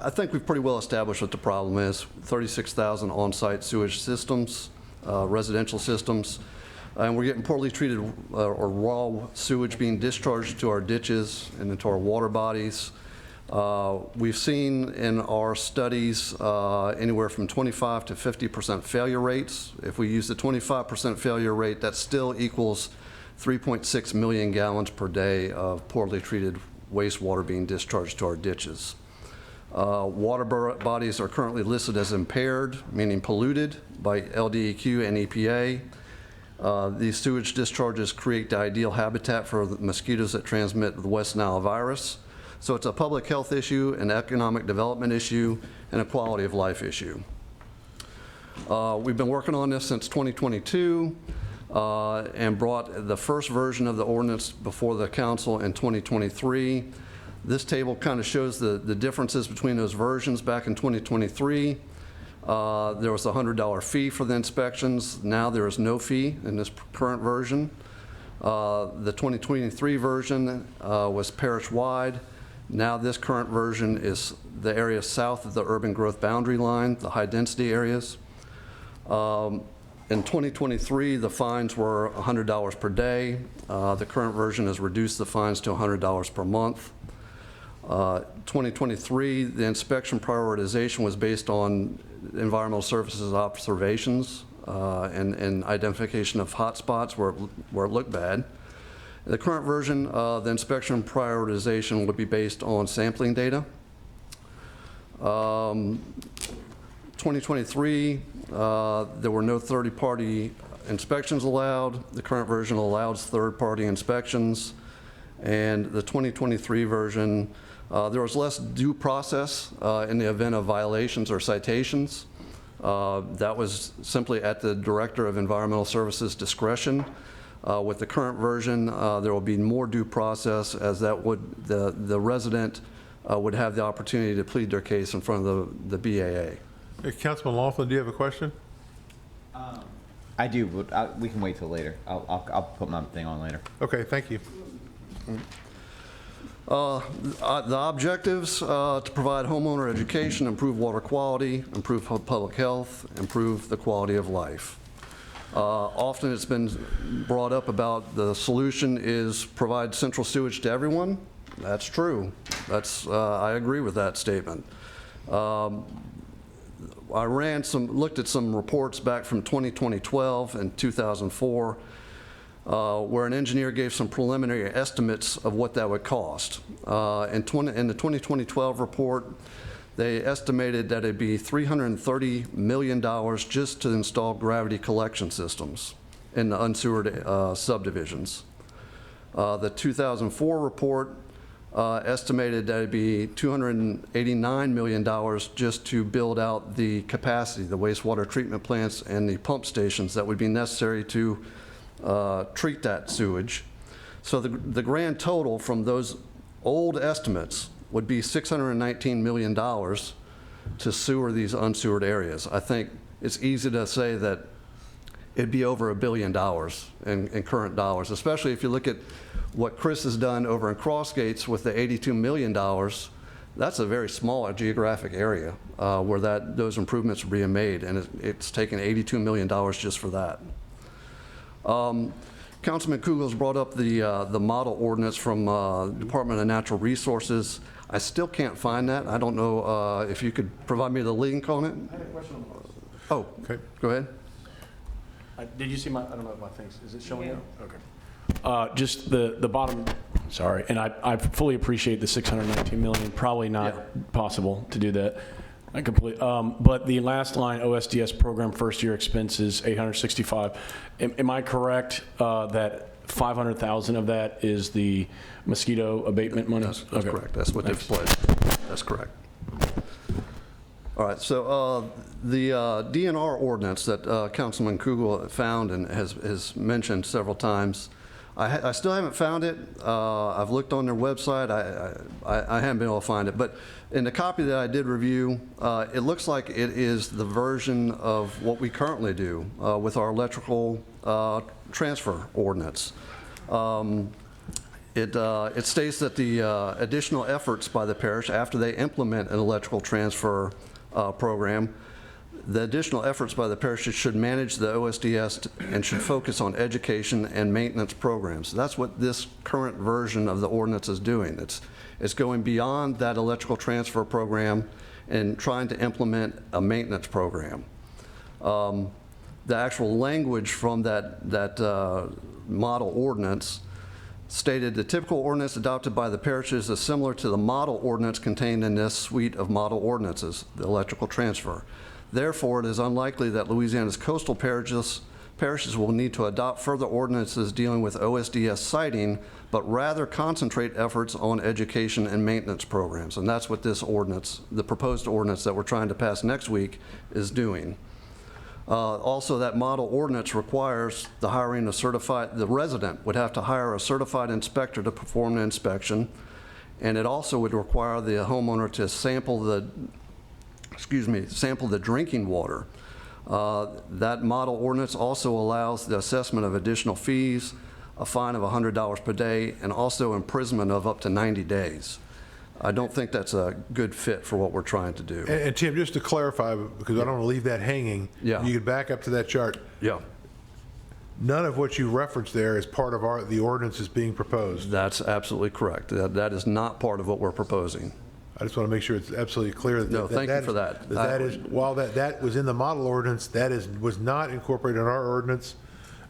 I think we've pretty well established what the problem is. 36,000 on-site sewage systems, residential systems, and we're getting poorly treated or raw sewage being discharged to our ditches and into our water bodies. We've seen in our studies anywhere from 25 to 50% failure rates. If we use the 25% failure rate, that still equals 3.6 million gallons per day of poorly treated wastewater being discharged to our ditches. Water bodies are currently listed as impaired, meaning polluted, by LDEQ and EPA. These sewage discharges create the ideal habitat for the mosquitoes that transmit the West Nile virus. So it's a public health issue, an economic development issue, and a quality of life issue. We've been working on this since 2022 and brought the first version of the ordinance before the council in 2023. This table kind of shows the differences between those versions. Back in 2023, there was a $100 fee for the inspections. Now there is no fee in this current version. The 2023 version was parish-wide. Now this current version is the area south of the urban growth boundary line, the high-density areas. In 2023, the fines were $100 per day. The current version has reduced the fines to $100 per month. 2023, the inspection prioritization was based on environmental services observations and identification of hot spots where it looked bad. The current version, the inspection prioritization would be based on sampling data. 2023, there were no third-party inspections allowed. The current version allows third-party inspections. And the 2023 version, there was less due process in the event of violations or citations. That was simply at the Director of Environmental Services discretion. With the current version, there will be more due process, as that would the resident would have the opportunity to plead their case in front of the BAA. Hey, Councilman Laughlin, do you have a question? I do, but we can wait till later. I'll put my thing on later. Okay, thank you. The objectives, to provide homeowner education, improve water quality, improve public health, improve the quality of life. Often it's been brought up about the solution is provide central sewage to everyone. That's true. I agree with that statement. I looked at some reports back from 2012 and 2004 where an engineer gave some preliminary estimates of what that would cost. In the 2012 report, they estimated that it'd be $330 million just to install gravity collection systems in the unsewered subdivisions. The 2004 report estimated that it'd be $289 million just to build out the capacity, the wastewater treatment plants and the pump stations that would be necessary to treat that sewage. So the grand total from those old estimates would be $619 million to sewer these unsewered areas. I think it's easy to say that it'd be over $1 billion in current dollars, especially if you look at what Chris has done over in Crossgates with the $82 million. That's a very small geographic area where those improvements are being made, and it's taken $82 million just for that. Councilman Kugel's brought up the model ordinance from Department of Natural Resources. I still can't find that. I don't know if you could provide me the link on it. I had a question on this. Oh, okay. Go ahead. Did you see my, I don't know if my thing's, is it showing now? Okay. Just the bottom, sorry, and I fully appreciate the 619 million, probably not possible to do that. I completely, but the last line, OSDS program first year expenses, 865. Am I correct that 500,000 of that is the mosquito abatement money? That's correct. That's what they've pledged. That's correct. All right, so the DNR ordinance that Councilman Kugel found and has mentioned several times, I still haven't found it. I've looked on their website. I haven't been able to find it. But in the copy that I did review, it looks like it is the version of what we currently do with our electrical transfer ordinance. It states that the additional efforts by the parish after they implement an electrical transfer program, The additional efforts by the parishes should manage the OSDS and should focus on education and maintenance programs. That's what this current version of the ordinance is doing. It's going beyond that electrical transfer program and trying to implement a maintenance program. The actual language from that model ordinance stated the typical ordinance adopted by the parishes is similar to the model ordinance contained in this suite of model ordinances, the electrical transfer. Therefore, it is unlikely that Louisiana's coastal parishes will need to adopt further ordinances dealing with OSDS siting, but rather concentrate efforts on education and maintenance programs. And that's what this ordinance, the proposed ordinance that we're trying to pass next week, is doing. Also, that model ordinance requires the hiring of the resident would have to hire a certified inspector to perform the inspection, and it also would require the homeowner to sample the drinking water. That model ordinance also allows the assessment of additional fees, a fine of $100 per day, and also imprisonment of up to 90 days. I don't think that's a good fit for what we're trying to do. And Tim, just to clarify, because I don't want to leave that hanging, Yeah. you could back up to that chart. Yeah. None of what you referenced there is part of the ordinance is being proposed. That's absolutely correct. That is not part of what we're proposing. I just want to make sure it's absolutely clear that No, thank you for that. That is, while that was in the model ordinance, was not incorporated in our ordinance,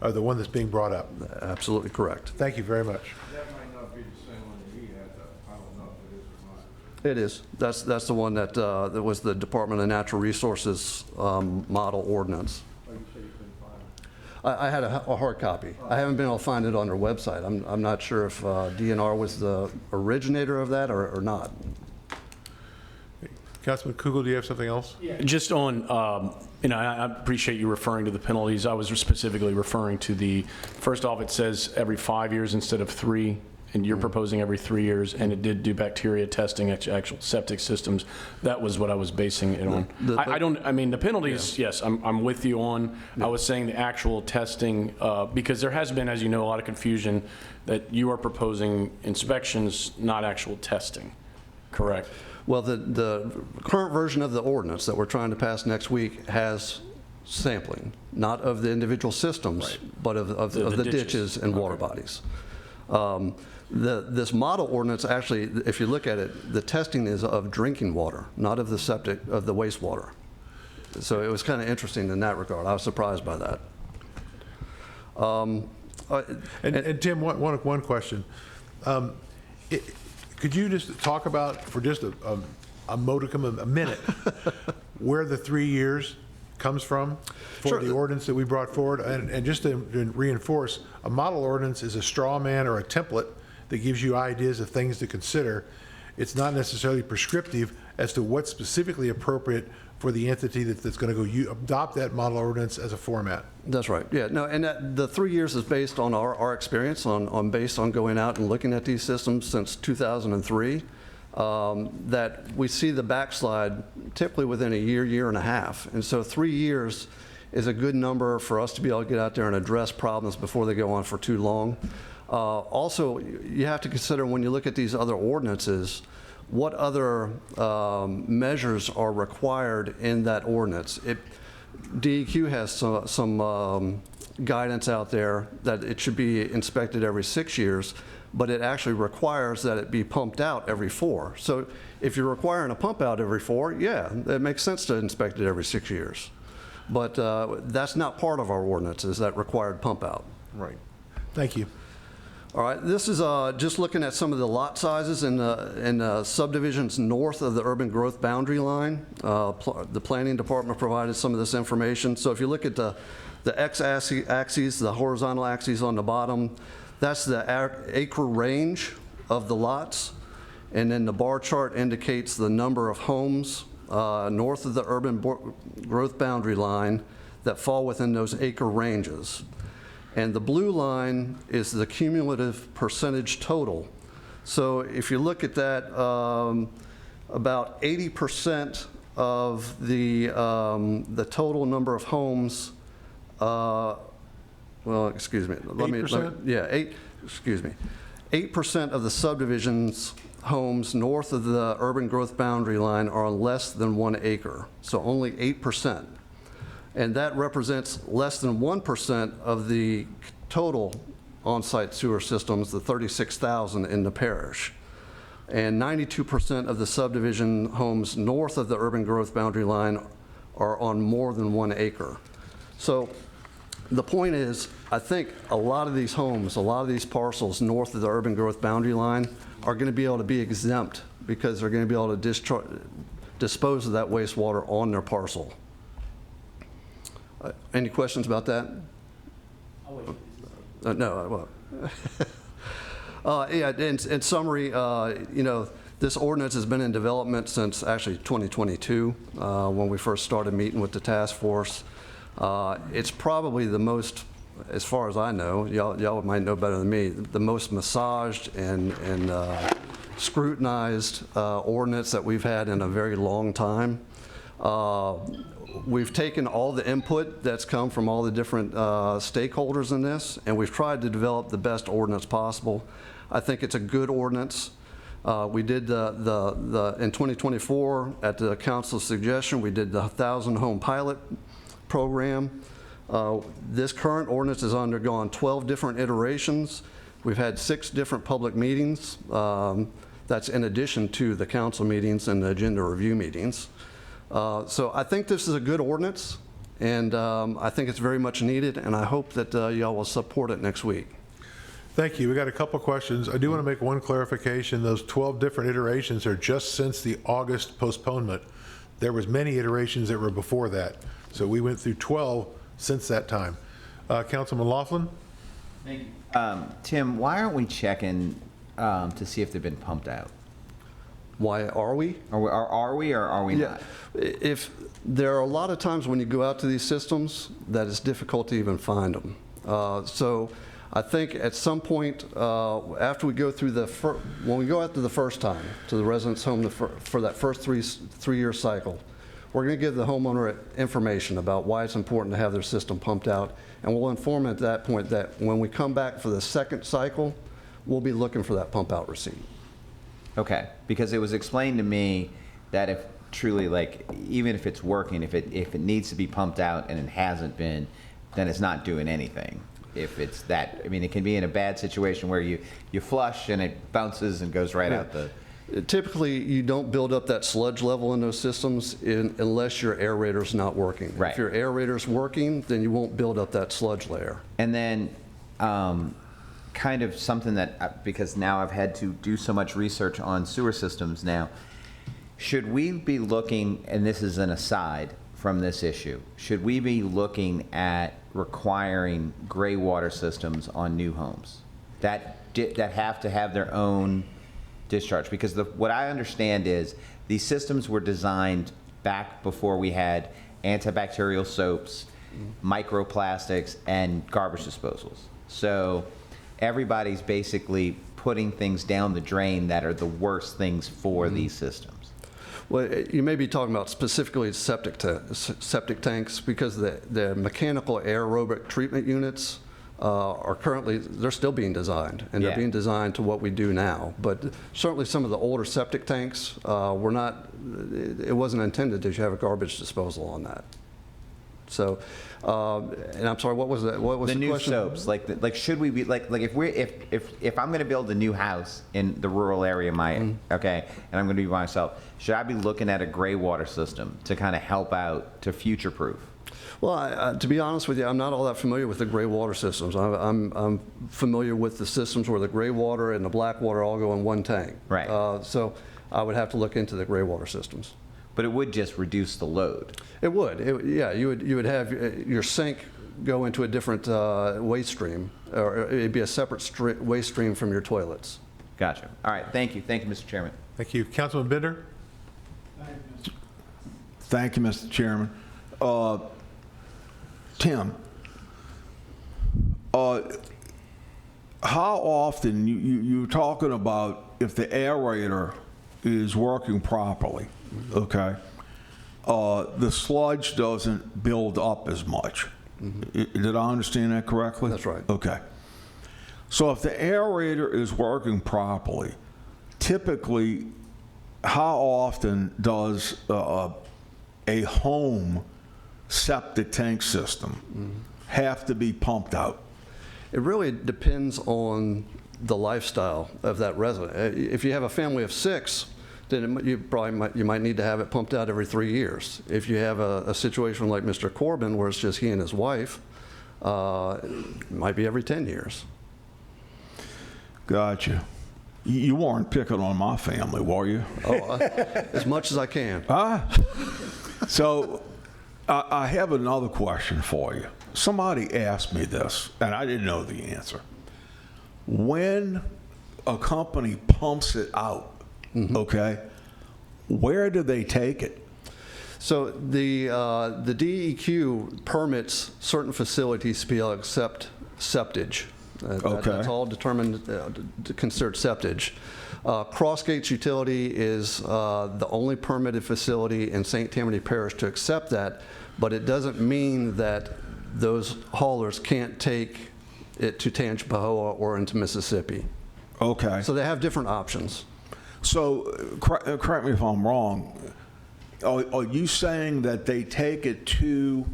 the one that's being brought up. Absolutely correct. Thank you very much. That might not be the same one that he had, I don't know if it is or not. It is. That's the one that was the Department of Natural Resources model ordinance. Oh, you said you couldn't find it? I had a hard copy. I haven't been able to find it on their website. I'm not sure if DNR was the originator of that or not. Councilman Kugel, do you have something else? Just on, I appreciate you referring to the penalties. I was specifically referring to first off, it says every 5 years instead of 3, and you're proposing every 3 years, and it did do bacteria testing at actual septic systems. That was what I was basing it on. The penalties, yes, I'm with you on. I was saying the actual testing, because there has been, as you know, a lot of confusion that you are proposing inspections, not actual testing, correct? Well, the current version of the ordinance that we're trying to pass next week has sampling, not of the individual systems, but of the ditches and water bodies. This model ordinance, actually, if you look at it, the testing is of drinking water, not of the wastewater. So it was kind of interesting in that regard. I was surprised by that. And Tim, one question. Could you just talk about, for just a modicum of a minute, where the 3 years comes from for the ordinance that we brought forward? And just to reinforce, a model ordinance is a straw man or a template that gives you ideas of things to consider. It's not necessarily prescriptive as to what's specifically appropriate for the entity that's going to go adopt that model ordinance as a format. That's right. Yeah. No. And the 3 years is based on our experience based on going out and looking at these systems since 2003. That we see the backslide typically within a year and a half. And so 3 years is a good number for us to be able to get out there and address problems before they go on for too long. Also, you have to consider when you look at these other ordinances, what other measures are required in that ordinance. DEQ has some guidance out there that it should be inspected every 6 years, but it actually requires that it be pumped out every 4. So if you're requiring a pump out every 4, yeah, it makes sense to inspect it every 6 years. But that's not part of our ordinance, is that required pump out. Right. Thank you. All right, this is just looking at some of the lot sizes in subdivisions north of the urban growth boundary line. The planning department provided some of this information. So if you look at the x-axis, the horizontal axis on the bottom, that's the acre range of the lots. And then the bar chart indicates the number of homes north of the urban growth boundary line that fall within those acre ranges. And the blue line is the cumulative percentage total. So if you look at that, about 80% of the total number of homes, well, excuse me. 8%? Yeah, 8% of the subdivisions homes north of the urban growth boundary line are on less than 1 acre, so only 8%. And that represents less than 1% of the total on-site sewer systems, the 36,000 in the parish. And 92% of the subdivision homes north of the urban growth boundary line are on more than 1 acre. So the point is, I think a lot of these homes, a lot of these parcels north of the urban growth boundary line are going to be able to be exempt because they're going to be able to dispose of that wastewater on their parcel. Any questions about that? No, well. Yeah, in summary, you know, this ordinance has been in development since actually 2022, when we first started meeting with the task force. It's probably the most, as far as I know, y'all might know better than me, the most massaged and scrutinized ordinance that we've had in a very long time. We've taken all the input that's come from all the different stakeholders in this, and we've tried to develop the best ordinance possible. I think it's a good ordinance. We did in 2024, at the council's suggestion, we did the 1,000 home pilot program. This current ordinance has undergone 12 different iterations. We've had 6 different public meetings. That's in addition to the council meetings and the agenda review meetings. So I think this is a good ordinance, and I think it's very much needed, and I hope that y'all will support it next week. Thank you. We got a couple questions. I do want to make one clarification. Those 12 different iterations are just since the August postponement. There was many iterations that were before that. So we went through 12 since that time. Councilman Laughlin? Thank you. Tim, why aren't we checking to see if they've been pumped out? Why are we? Are we or are we not? If there are a lot of times when you go out to these systems that it's difficult to even find them. So I think at some point after we go through when we go out to the first time to the resident's home for that first three-year cycle, we're going to give the homeowner information about why it's important to have their system pumped out, and we'll inform at that point that when we come back for the second cycle, we'll be looking for that pump out receipt. Okay, because it was explained to me that if truly, like, even if it's working, if it needs to be pumped out and it hasn't been, then it's not doing anything. If it's that, I mean, it can be in a bad situation where you flush and it bounces and goes right out the... Typically, you don't build up that sludge level in those systems unless your aerator's not working. Right. If your aerator's working, then you won't build up that sludge layer. And then kind of something that, because now I've had to do so much research on sewer systems now, should we be looking, and this is an aside from this issue, should we be looking at requiring gray water systems on new homes that have to have their own discharge? Because what I understand is these systems were designed back before we had antibacterial soaps, microplastics, and garbage disposals. So everybody's basically putting things down the drain that are the worst things for these systems. Well, you may be talking about specifically septic tanks, because the mechanical aerobic treatment units are currently, they're still being designed, and they're being designed to what we do now. But certainly some of the older septic tanks were not, it wasn't intended to have a garbage disposal on that. So, and I'm sorry, what was the question? The new soaps, like should we be like if I'm going to build a new house in the rural area, okay, and I'm going to be by myself, should I be looking at a gray water system to kind of help out to future proof? Well, to be honest with you, I'm not all that familiar with the gray water systems. I'm familiar with the systems where the gray water and the black water all go in one tank. Right. So I would have to look into the gray water systems. But it would just reduce the load. It would. Yeah, you would have your sink go into a different waste stream, or it'd be a separate waste stream from your toilets. Gotcha. All right. Thank you. Thank you, Mr. Chairman. Thank you. Councilman Bender? Thank you, Mr. Chairman. Tim, how often, you're talking about if the aerator is working properly, okay, the sludge doesn't build up as much. Did I understand that correctly? That's right. Okay. So if the aerator is working properly, typically, how often does a home septic tank system have to be pumped out? It really depends on the lifestyle of that resident. If you have a family of 6, then you might need to have it pumped out every 3 years. If you have a situation like Mr. Corbin, where it's just he and his wife, it might be every 10 years. Gotcha. You weren't picking on my family, were you? Oh, as much as I can. So I have another question for you. Somebody asked me this, and I didn't know the answer. When a company pumps it out, okay, where do they take it? So the DEQ permits certain facilities to be able to accept septage. That's all determined, considered septage. Crossgates Utility is the only permitted facility in St. Tammany Parish to accept that, but it doesn't mean that those haulers can't take it to Tangipahoa or into Mississippi. Okay. So they have different options. So, correct me if I'm wrong, are you saying that they take it to,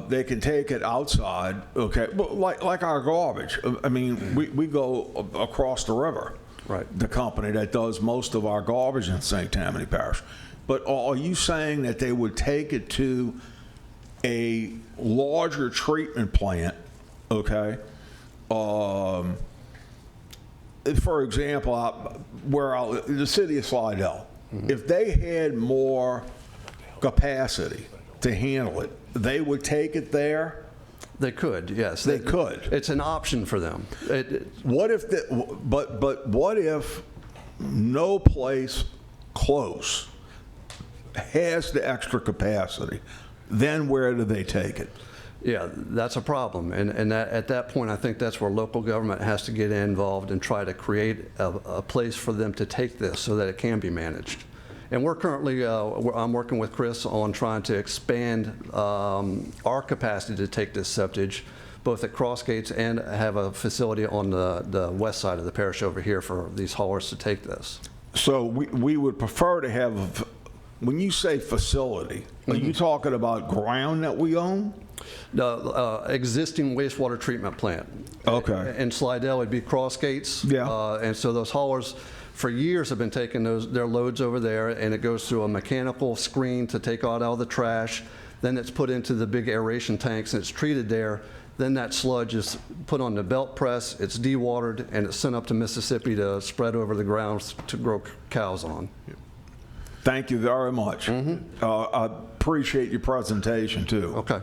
they can take it outside, okay, like our garbage? I mean, we go across the river. Right. The company that does most of our garbage in St. Tammany Parish. But are you saying that they would take it to a larger treatment plant, okay? For example, the city of Slidell, if they had more capacity to handle it, they would take it there? They could, yes. They could. It's an option for them. What if but what if no place close has the extra capacity? Then where do they take it? Yeah, that's a problem. And at that point, I think that's where local government has to get involved and try to create a place for them to take this so that it can be managed. And we're currently, I'm working with Chris on trying to expand our capacity to take this septage, both at Crossgates and have a facility on the west side of the parish over here for these haulers to take this. So we would prefer to have, when you say facility, are you talking about ground that we own? The existing wastewater treatment plant. Okay. In Slidell, it'd be Crossgates. Yeah. And so those haulers, for years, have been taking their loads over there, and it goes through a mechanical screen to take out all the trash. Then it's put into the big aeration tanks, and it's treated there. Then that sludge is put on the belt press, it's dewatered, and it's sent up to Mississippi to spread over the grounds to grow cows on. Thank you very much. I appreciate your presentation, too. Okay.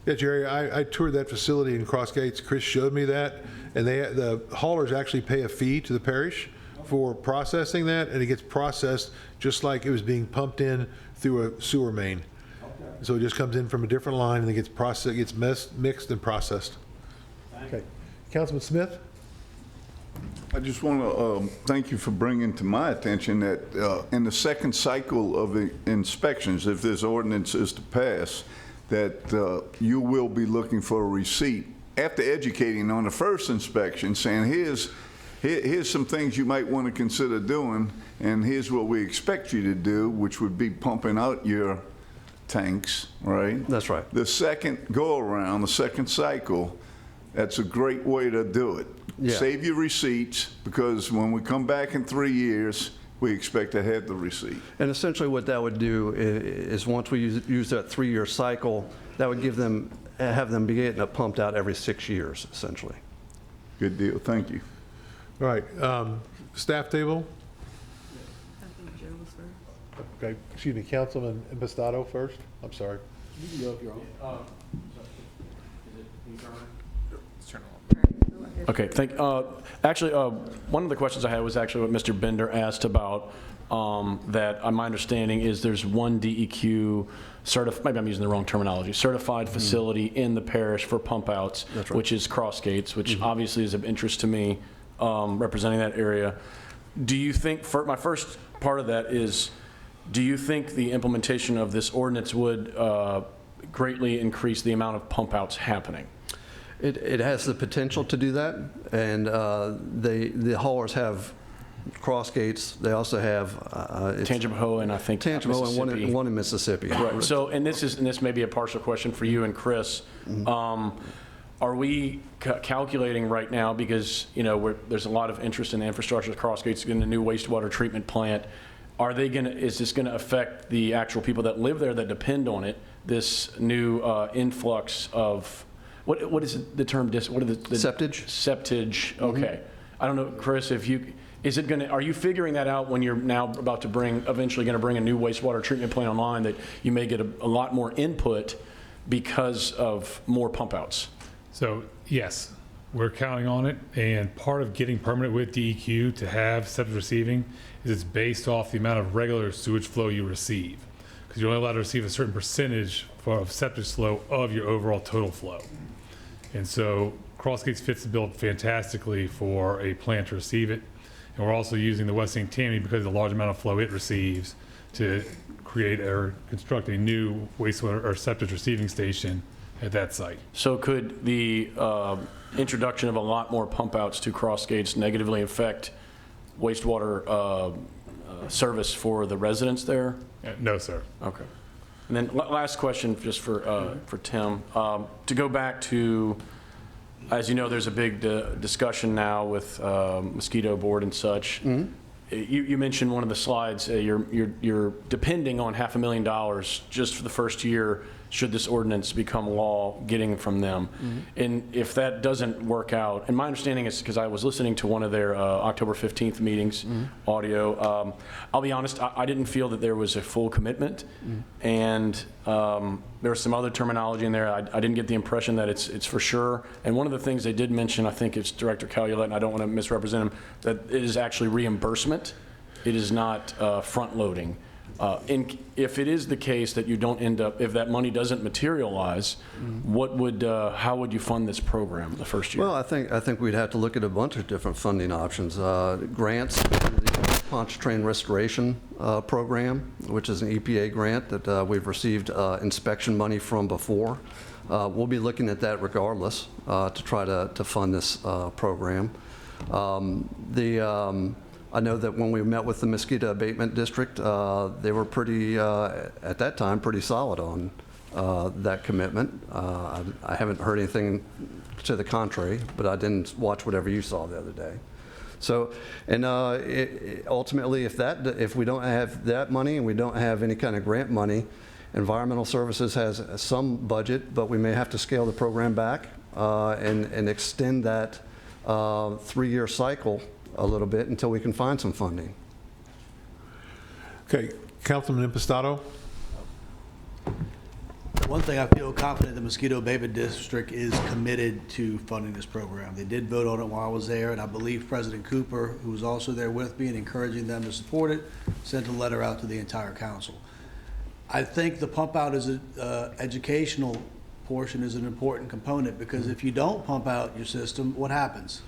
Yeah, Jerry, I toured that facility in Crossgates. Chris showed me that, and the haulers actually pay a fee to the parish for processing that, and it gets processed just like it was being pumped in through a sewer main. So it just comes in from a different line, and it gets processed, gets mixed and processed. Okay, Councilman Smith. I just want to thank you for bringing to my attention that in the second cycle of the inspections, if this ordinance is to pass, that you will be looking for a receipt after educating on the first inspection, saying here's some things you might want to consider doing, and here's what we expect you to do, which would be pumping out your tanks, right? That's right. The second go-around, the second cycle, that's a great way to do it. Yeah. Save your receipts, because when we come back in 3 years, we expect to have the receipt. And essentially what that would do is once we use that 3-year cycle, that would have them be getting it pumped out every 6 years, essentially. Good deal, thank you. All right, staff table. I think Joe was first. Okay, excuse me, Councilman Impastato first. I'm sorry. You can go if you're on. Okay, actually, one of the questions I had was actually what Mr. Bender asked about, that my understanding is there's one DEQ maybe I'm using the wrong terminology, certified facility in the parish for pump outs, That's right. which is Crossgates, which obviously is of interest to me, representing that area. Do you think, my first part of that is, do you think the implementation of this ordinance would greatly increase the amount of pump outs happening? It has the potential to do that, and the haulers have Cross Gates. They also have Tangipahoa and I think Tangipahoa and Mississippi. one in Mississippi. Right. So, and this may be a partial question for you and Chris. Are we calculating right now, because, you know, there's a lot of interest in the infrastructure, Cross Gates getting a new wastewater treatment plant. Is this gonna affect the actual people that live there that depend on it, this new influx of, what is the term, what are the? Septage. Septage, okay. I don't know, Chris, are you figuring that out when you're now about to eventually gonna bring a new wastewater treatment plant online, that you may get a lot more input because of more pump outs? So yes, we're counting on it, and part of getting permanent with DEQ to have septic receiving is it's based off the amount of regular sewage flow you receive, because you're only allowed to receive a certain percentage of septic flow of your overall total flow. And so Cross Gates fits the bill fantastically for a plant to receive it, and we're also using the West St. Tammany because of the large amount of flow it receives to create or construct a new wastewater or septic receiving station at that site. So could the introduction of a lot more pump outs to Cross Gates negatively affect wastewater service for the residents there? No, sir. Okay. And then last question just for Tim. To go back to, as you know, there's a big discussion now with mosquito board and such. You mentioned one of the slides, you're depending on $500,000 just for the first year should this ordinance become law, getting from them. And if that doesn't work out, and my understanding is, because I was listening to one of their October 15th meetings audio, I'll be honest, I didn't feel that there was a full commitment, and there was some other terminology in there. I didn't get the impression that it's for sure. And one of the things they did mention, I think it's Director Calulet, and I don't want to misrepresent him, that it is actually reimbursement. It is not front loading. If it is the case that you don't end up, if that money doesn't materialize, how would you fund this program the first year? Well, I think we'd have to look at a bunch of different funding options. Grants, the Pontchartrain Restoration Program, which is an EPA grant that we've received inspection money from before. We'll be looking at that regardless to try to fund this program. I know that when we met with the Mosquito Abatement District, they were at that time, pretty solid on that commitment. I haven't heard anything to the contrary, but I didn't watch whatever you saw the other day. So, and ultimately, if we don't have that money and we don't have any kind of grant money, Environmental Services has some budget, but we may have to scale the program back and extend that 3-year cycle a little bit until we can find some funding. Okay, Councilman Impastato? One thing I feel confident the Mosquito Abatement District is committed to funding this program. They did vote on it while I was there, and I believe President Cooper, who was also there with me and encouraging them to support it, sent a letter out to the entire council. I think the pump out is educational portion is an important component, because if you don't pump out your system, what happens?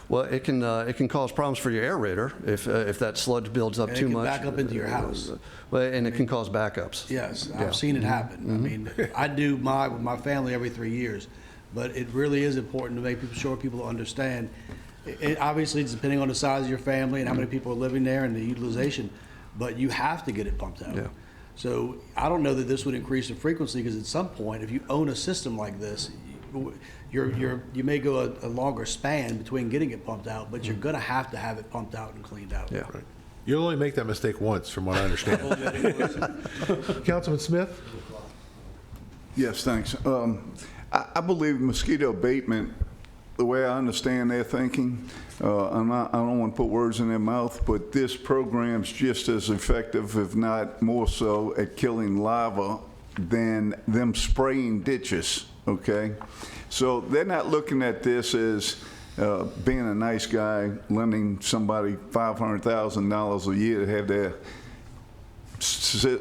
Well, it can cause problems for your aerator if that sludge builds up too much. And it can back up into your house. Well, and it can cause backups. Yes, I've seen it happen. I mean, I do with my family every 3 years, but it really is important to make sure people understand. Obviously, it's depending on the size of your family and how many people are living there and the utilization, but you have to get it pumped out. Yeah. So I don't know that this would increase the frequency, because at some point, if you own a system like this, you may go a longer span between getting it pumped out, but you're going to have it pumped out and cleaned out. Yeah. Right. You'll only make that mistake once, from what I understand. Councilman Smith? Yes, thanks. I believe mosquito abatement, the way I understand their thinking, I don't want to put words in their mouth, but this program's just as effective, if not more so, at killing larvae than them spraying ditches, okay? So they're not looking at this as being a nice guy, lending somebody $500,000 a year to have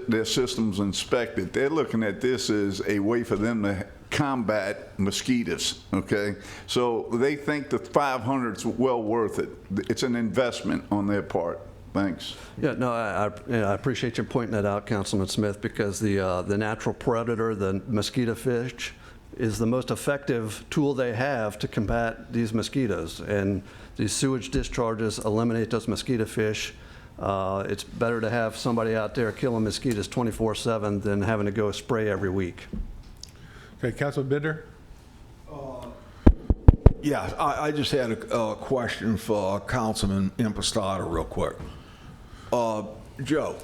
their systems inspected. They're looking at this as a way for them to combat mosquitoes, okay? So they think the 500 is well worth it. It's an investment on their part. Thanks. Yeah, no, I appreciate you pointing that out, Councilman Smith, because the natural predator, the mosquito fish, is the most effective tool they have to combat these mosquitoes. And these sewage discharges eliminate those mosquito fish. It's better to have somebody out there killing mosquitoes 24/7 than having to go spray every week. Okay, Councilman Bender? Yeah, I just had a question for Councilman Impostata real quick. Joe,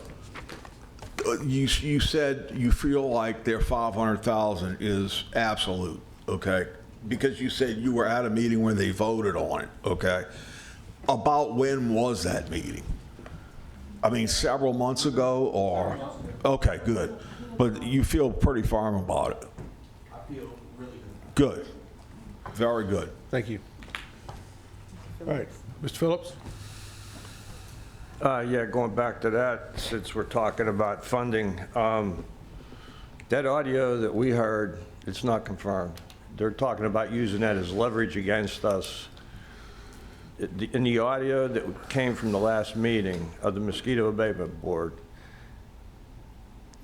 you said you feel like their 500,000 is absolute, okay? Because you said you were at a meeting where they voted on it, okay? About when was that meeting? I mean, several months ago or? Okay, good. But you feel pretty firm about it? I feel really Good. Very good. Thank you. All right, Mr. Phillips? Yeah, going back to that, since we're talking about funding, that audio that we heard, it's not confirmed. They're talking about using that as leverage against us. In the audio that came from the last meeting of the Mosquito Abatement Board,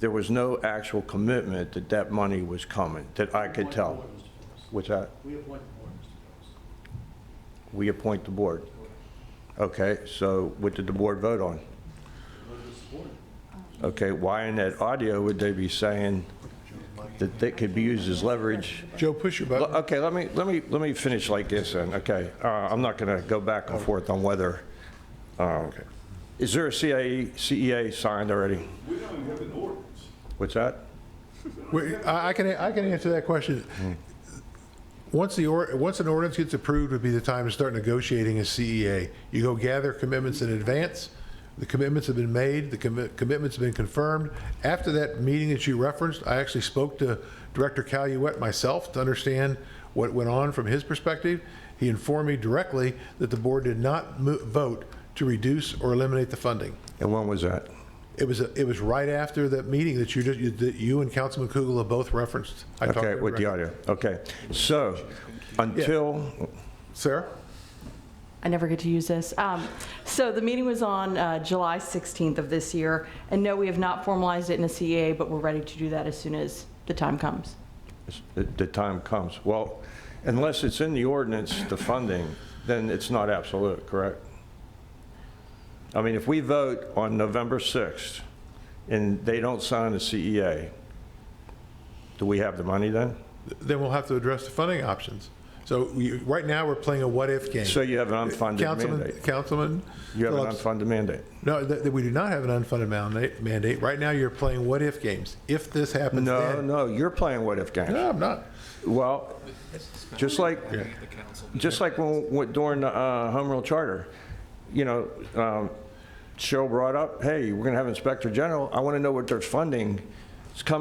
there was no actual commitment that that money was coming, that I could tell. What's that? We appoint the board, Mr. Phillips. We appoint the board. Okay, so what did the board vote on? Okay, why in that audio would they be saying that they could be used as leverage? Joe, push your button. Okay, let me finish like this then. Okay, I'm not going to go back and forth on whether. Okay. Is there a CEA signed already? We don't even have an ordinance. What's that? I can answer that question. Once an ordinance gets approved would be the time to start negotiating a CEA. You go gather commitments in advance. The commitments have been made. The commitments have been confirmed. After that meeting that you referenced, I actually spoke to Director Caluette myself to understand what went on from his perspective. He informed me directly that the board did not vote to reduce or eliminate the funding. And when was that? It was right after that meeting that you and Councilman Kugel have both referenced. Okay, with the audio. Okay, so until Sarah? I never get to use this. So the meeting was on July 16th of this year, and no, we have not formalized it in a CEA, but we're ready to do that as soon as the time comes. the time comes. Well, unless it's in the ordinance, the funding, then it's not absolute, correct? I mean, if we vote on November 6th and they don't sign the CEA, do we have the money then? Then we'll have to address the funding options. So right now, we're playing a what-if game. So you have an unfunded mandate? Councilman? You have Phillips, an unfunded mandate? No, we do not have an unfunded mandate. Right now, you're playing what-if games. If this happens, then. No, you're playing what-if games. No, I'm not. Well, just like when during the Home Rule Charter, you know, Cheryl brought up, hey, we're going to have Inspector General. I want to know what their funding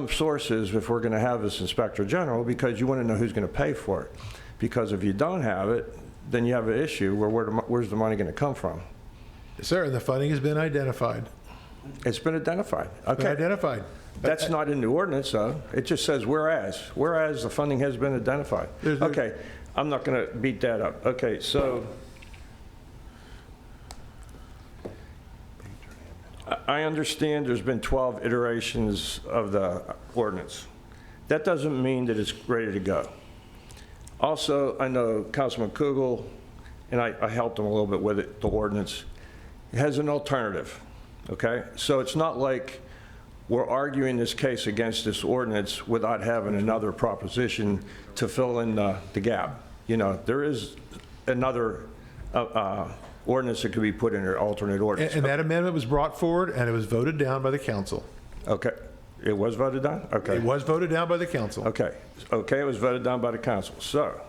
sources if we're going to have this Inspector General, because you want to know who's going to pay for it. Because if you don't have it, then you have an issue where where's the money going to come from? Sir, the funding has been identified. It's been identified. Okay. Been identified. That's not in the ordinance, though. It just says whereas the funding has been identified. Okay, I'm not going to beat that up. Okay, so I understand there's been 12 iterations of the ordinance. That doesn't mean that it's ready to go. Also, I know Councilman Kugel, and I helped him a little bit with it, the ordinance, it has an alternative, okay? So it's not like we're arguing this case against this ordinance without having another proposition to fill in the gap. You know, there is another ordinance that could be put in an alternate ordinance. And that amendment was brought forward, and it was voted down by the council. Okay. It was voted down? Okay. It was voted down by the council. Okay. Okay, it was voted down by the council. So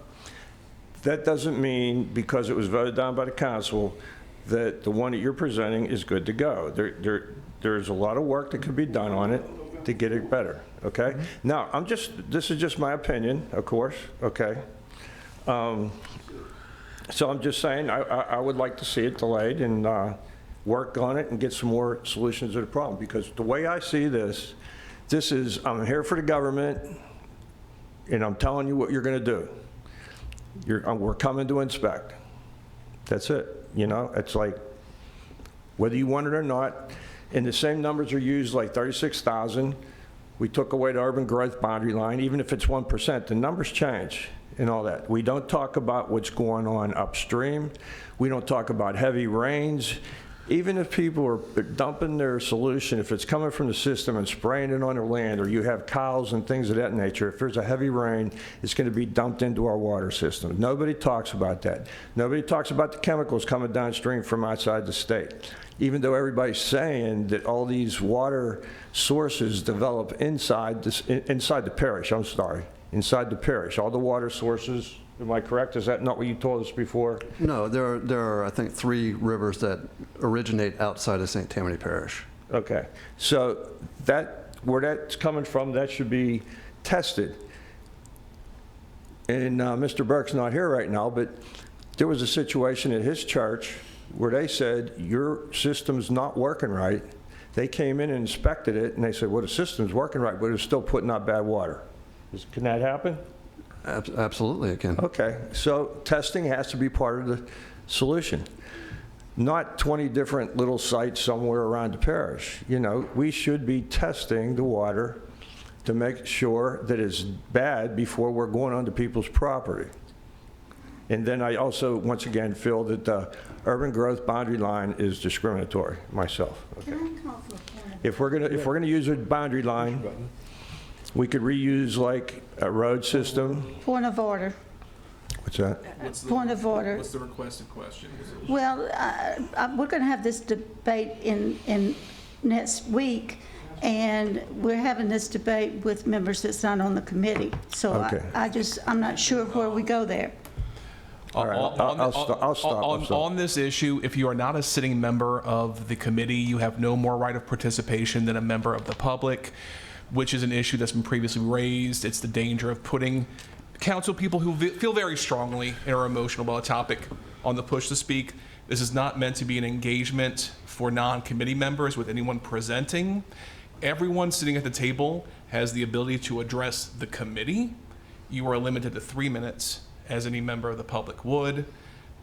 that doesn't mean because it was voted down by the council that the one that you're presenting is good to go. There's a lot of work that could be done on it to get it better, okay? Now, this is just my opinion, of course, okay? So I'm just saying I would like to see it delayed and work on it and get some more solutions to the problem, because the way I see this is, I'm here for the government, and I'm telling you what you're going to do. We're coming to inspect. That's it. You know, it's like, whether you want it or not, and the same numbers are used, like 36,000 We took away the urban growth boundary line. Even if it's 1%, the numbers change and all that. We don't talk about what's going on upstream. We don't talk about heavy rains. Even if people are dumping their solution, if it's coming from the system and spraying it on their land, or you have cows and things of that nature, if there's a heavy rain, it's going to be dumped into our water system. Nobody talks about that. Nobody talks about the chemicals coming downstream from outside the state. Even though everybody's saying that all these water sources develop inside the parish, inside the parish, all the water sources. Am I correct? Is that not what you told us before? No, there are, I think, 3 rivers that originate outside of St. Tammany Parish. Okay, so where that's coming from, that should be tested. And Mr. Burke's not here right now, but there was a situation at his church where they said, your system's not working right. They came in and inspected it, and they said, well, the system's working right, but it's still putting out bad water. Can that happen? Absolutely, it can. Okay, so testing has to be part of the solution. Not 20 different little sites somewhere around the parish. You know, we should be testing the water to make sure that it's bad before we're going onto people's property. And then I also, once again, feel that the urban growth boundary line is discriminatory myself. Okay. If we're gonna use a boundary line, we could reuse like a road system. Point of order. What's that? Point of order. What's the requested question? Well, we're going to have this debate in next week, and we're having this debate with members that's not on the committee. So Okay. I'm not sure where we go there. All right, I'll stop. On this issue, if you are not a sitting member of the committee, you have no more right of participation than a member of the public, which is an issue that's been previously raised. It's the danger of putting council people who feel very strongly and are emotional about a topic on the push to speak. This is not meant to be an engagement for non-committee members with anyone presenting. Everyone sitting at the table has the ability to address the committee. You are limited to 3 minutes, as any member of the public would.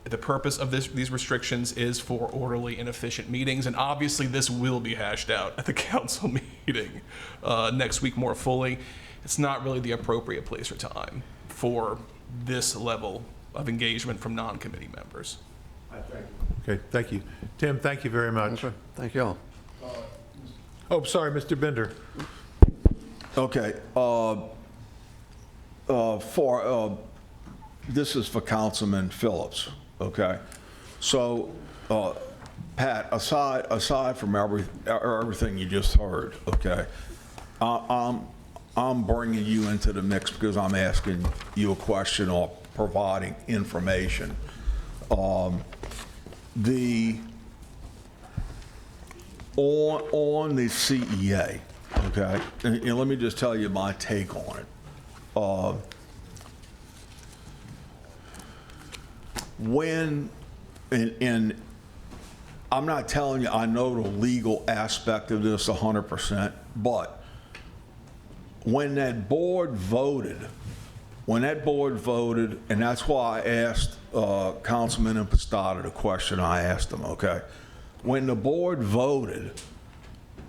The purpose of these restrictions is for orderly and efficient meetings, and obviously this will be hashed out at the council meeting next week more fully. It's not really the appropriate place or time for this level of engagement from non-committee members. Okay, thank you. Tim, thank you very much. Okay. Thank you all. Oh, sorry, Mr. Bender. Okay, this is for Councilman Phillips, okay? So, Pat, aside from everything you just heard, okay, I'm bringing you into the mix because I'm asking you a question or providing information. On the CEA, okay, and let me just tell you my take on it. And I'm not telling you I know the legal aspect of this 100%, but when that board voted, and that's why I asked Councilman Impostata the question I asked him, okay? When the board voted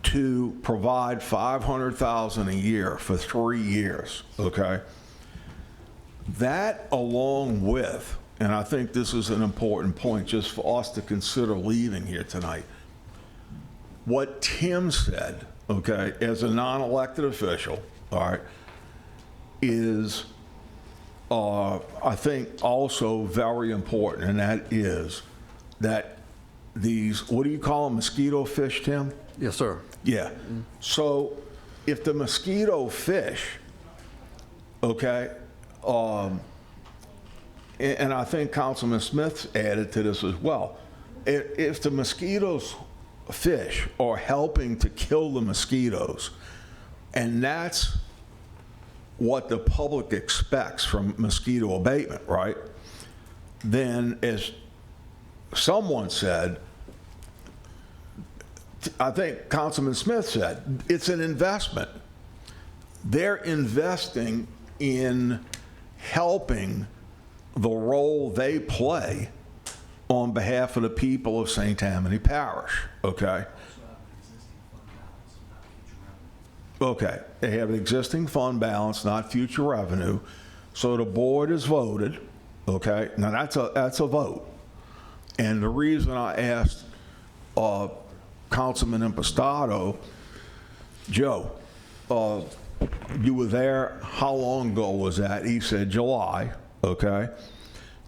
to provide $500,000 a year for 3 years, okay? That along with, and I think this is an important point just for us to consider leaving here tonight, what Tim said, okay, as a non-elected official, all right, is I think also very important, and that is that these, what do you call them, mosquito fish, Tim? Yes, sir. Yeah. So if the mosquito fish, okay, and I think Councilman Smith added to this as well, if the mosquitoes fish are helping to kill the mosquitoes, and that's what the public expects from mosquito abatement, right? Then, as someone said, I think Councilman Smith said, it's an investment. They're investing in helping the role they play on behalf of the people of St. Tammany Parish, okay? Okay, they have an existing fund balance, not future revenue. So the board has voted, okay? Now that's a vote. And the reason I asked Councilman Impastato, Joe, you were there, how long ago was that? He said July, okay?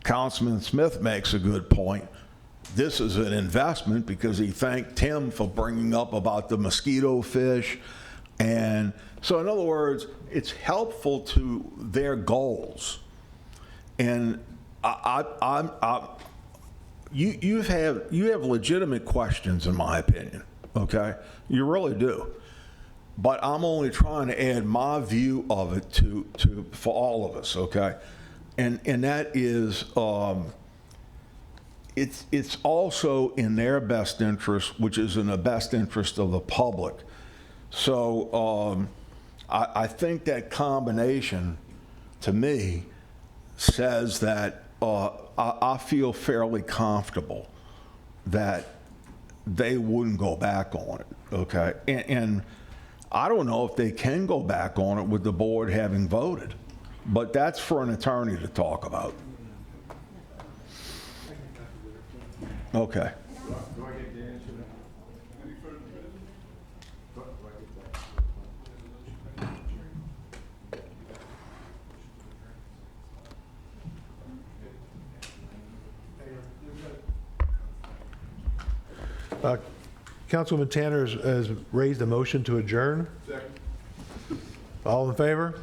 Councilman Smith makes a good point. This is an investment because he thanked Tim for bringing up about the mosquito fish. And so in other words, it's helpful to their goals. And you have legitimate questions, in my opinion, okay? You really do. But I'm only trying to add my view of it for all of us, okay? And that is, it's also in their best interest, which is in the best interest of the public. So I think that combination, to me, says that I feel fairly comfortable that they wouldn't go back on it, okay? And I don't know if they can go back on it with the board having voted, but that's for an attorney to talk about. Okay. Councilwoman Tanner has raised a motion to adjourn. All in favor?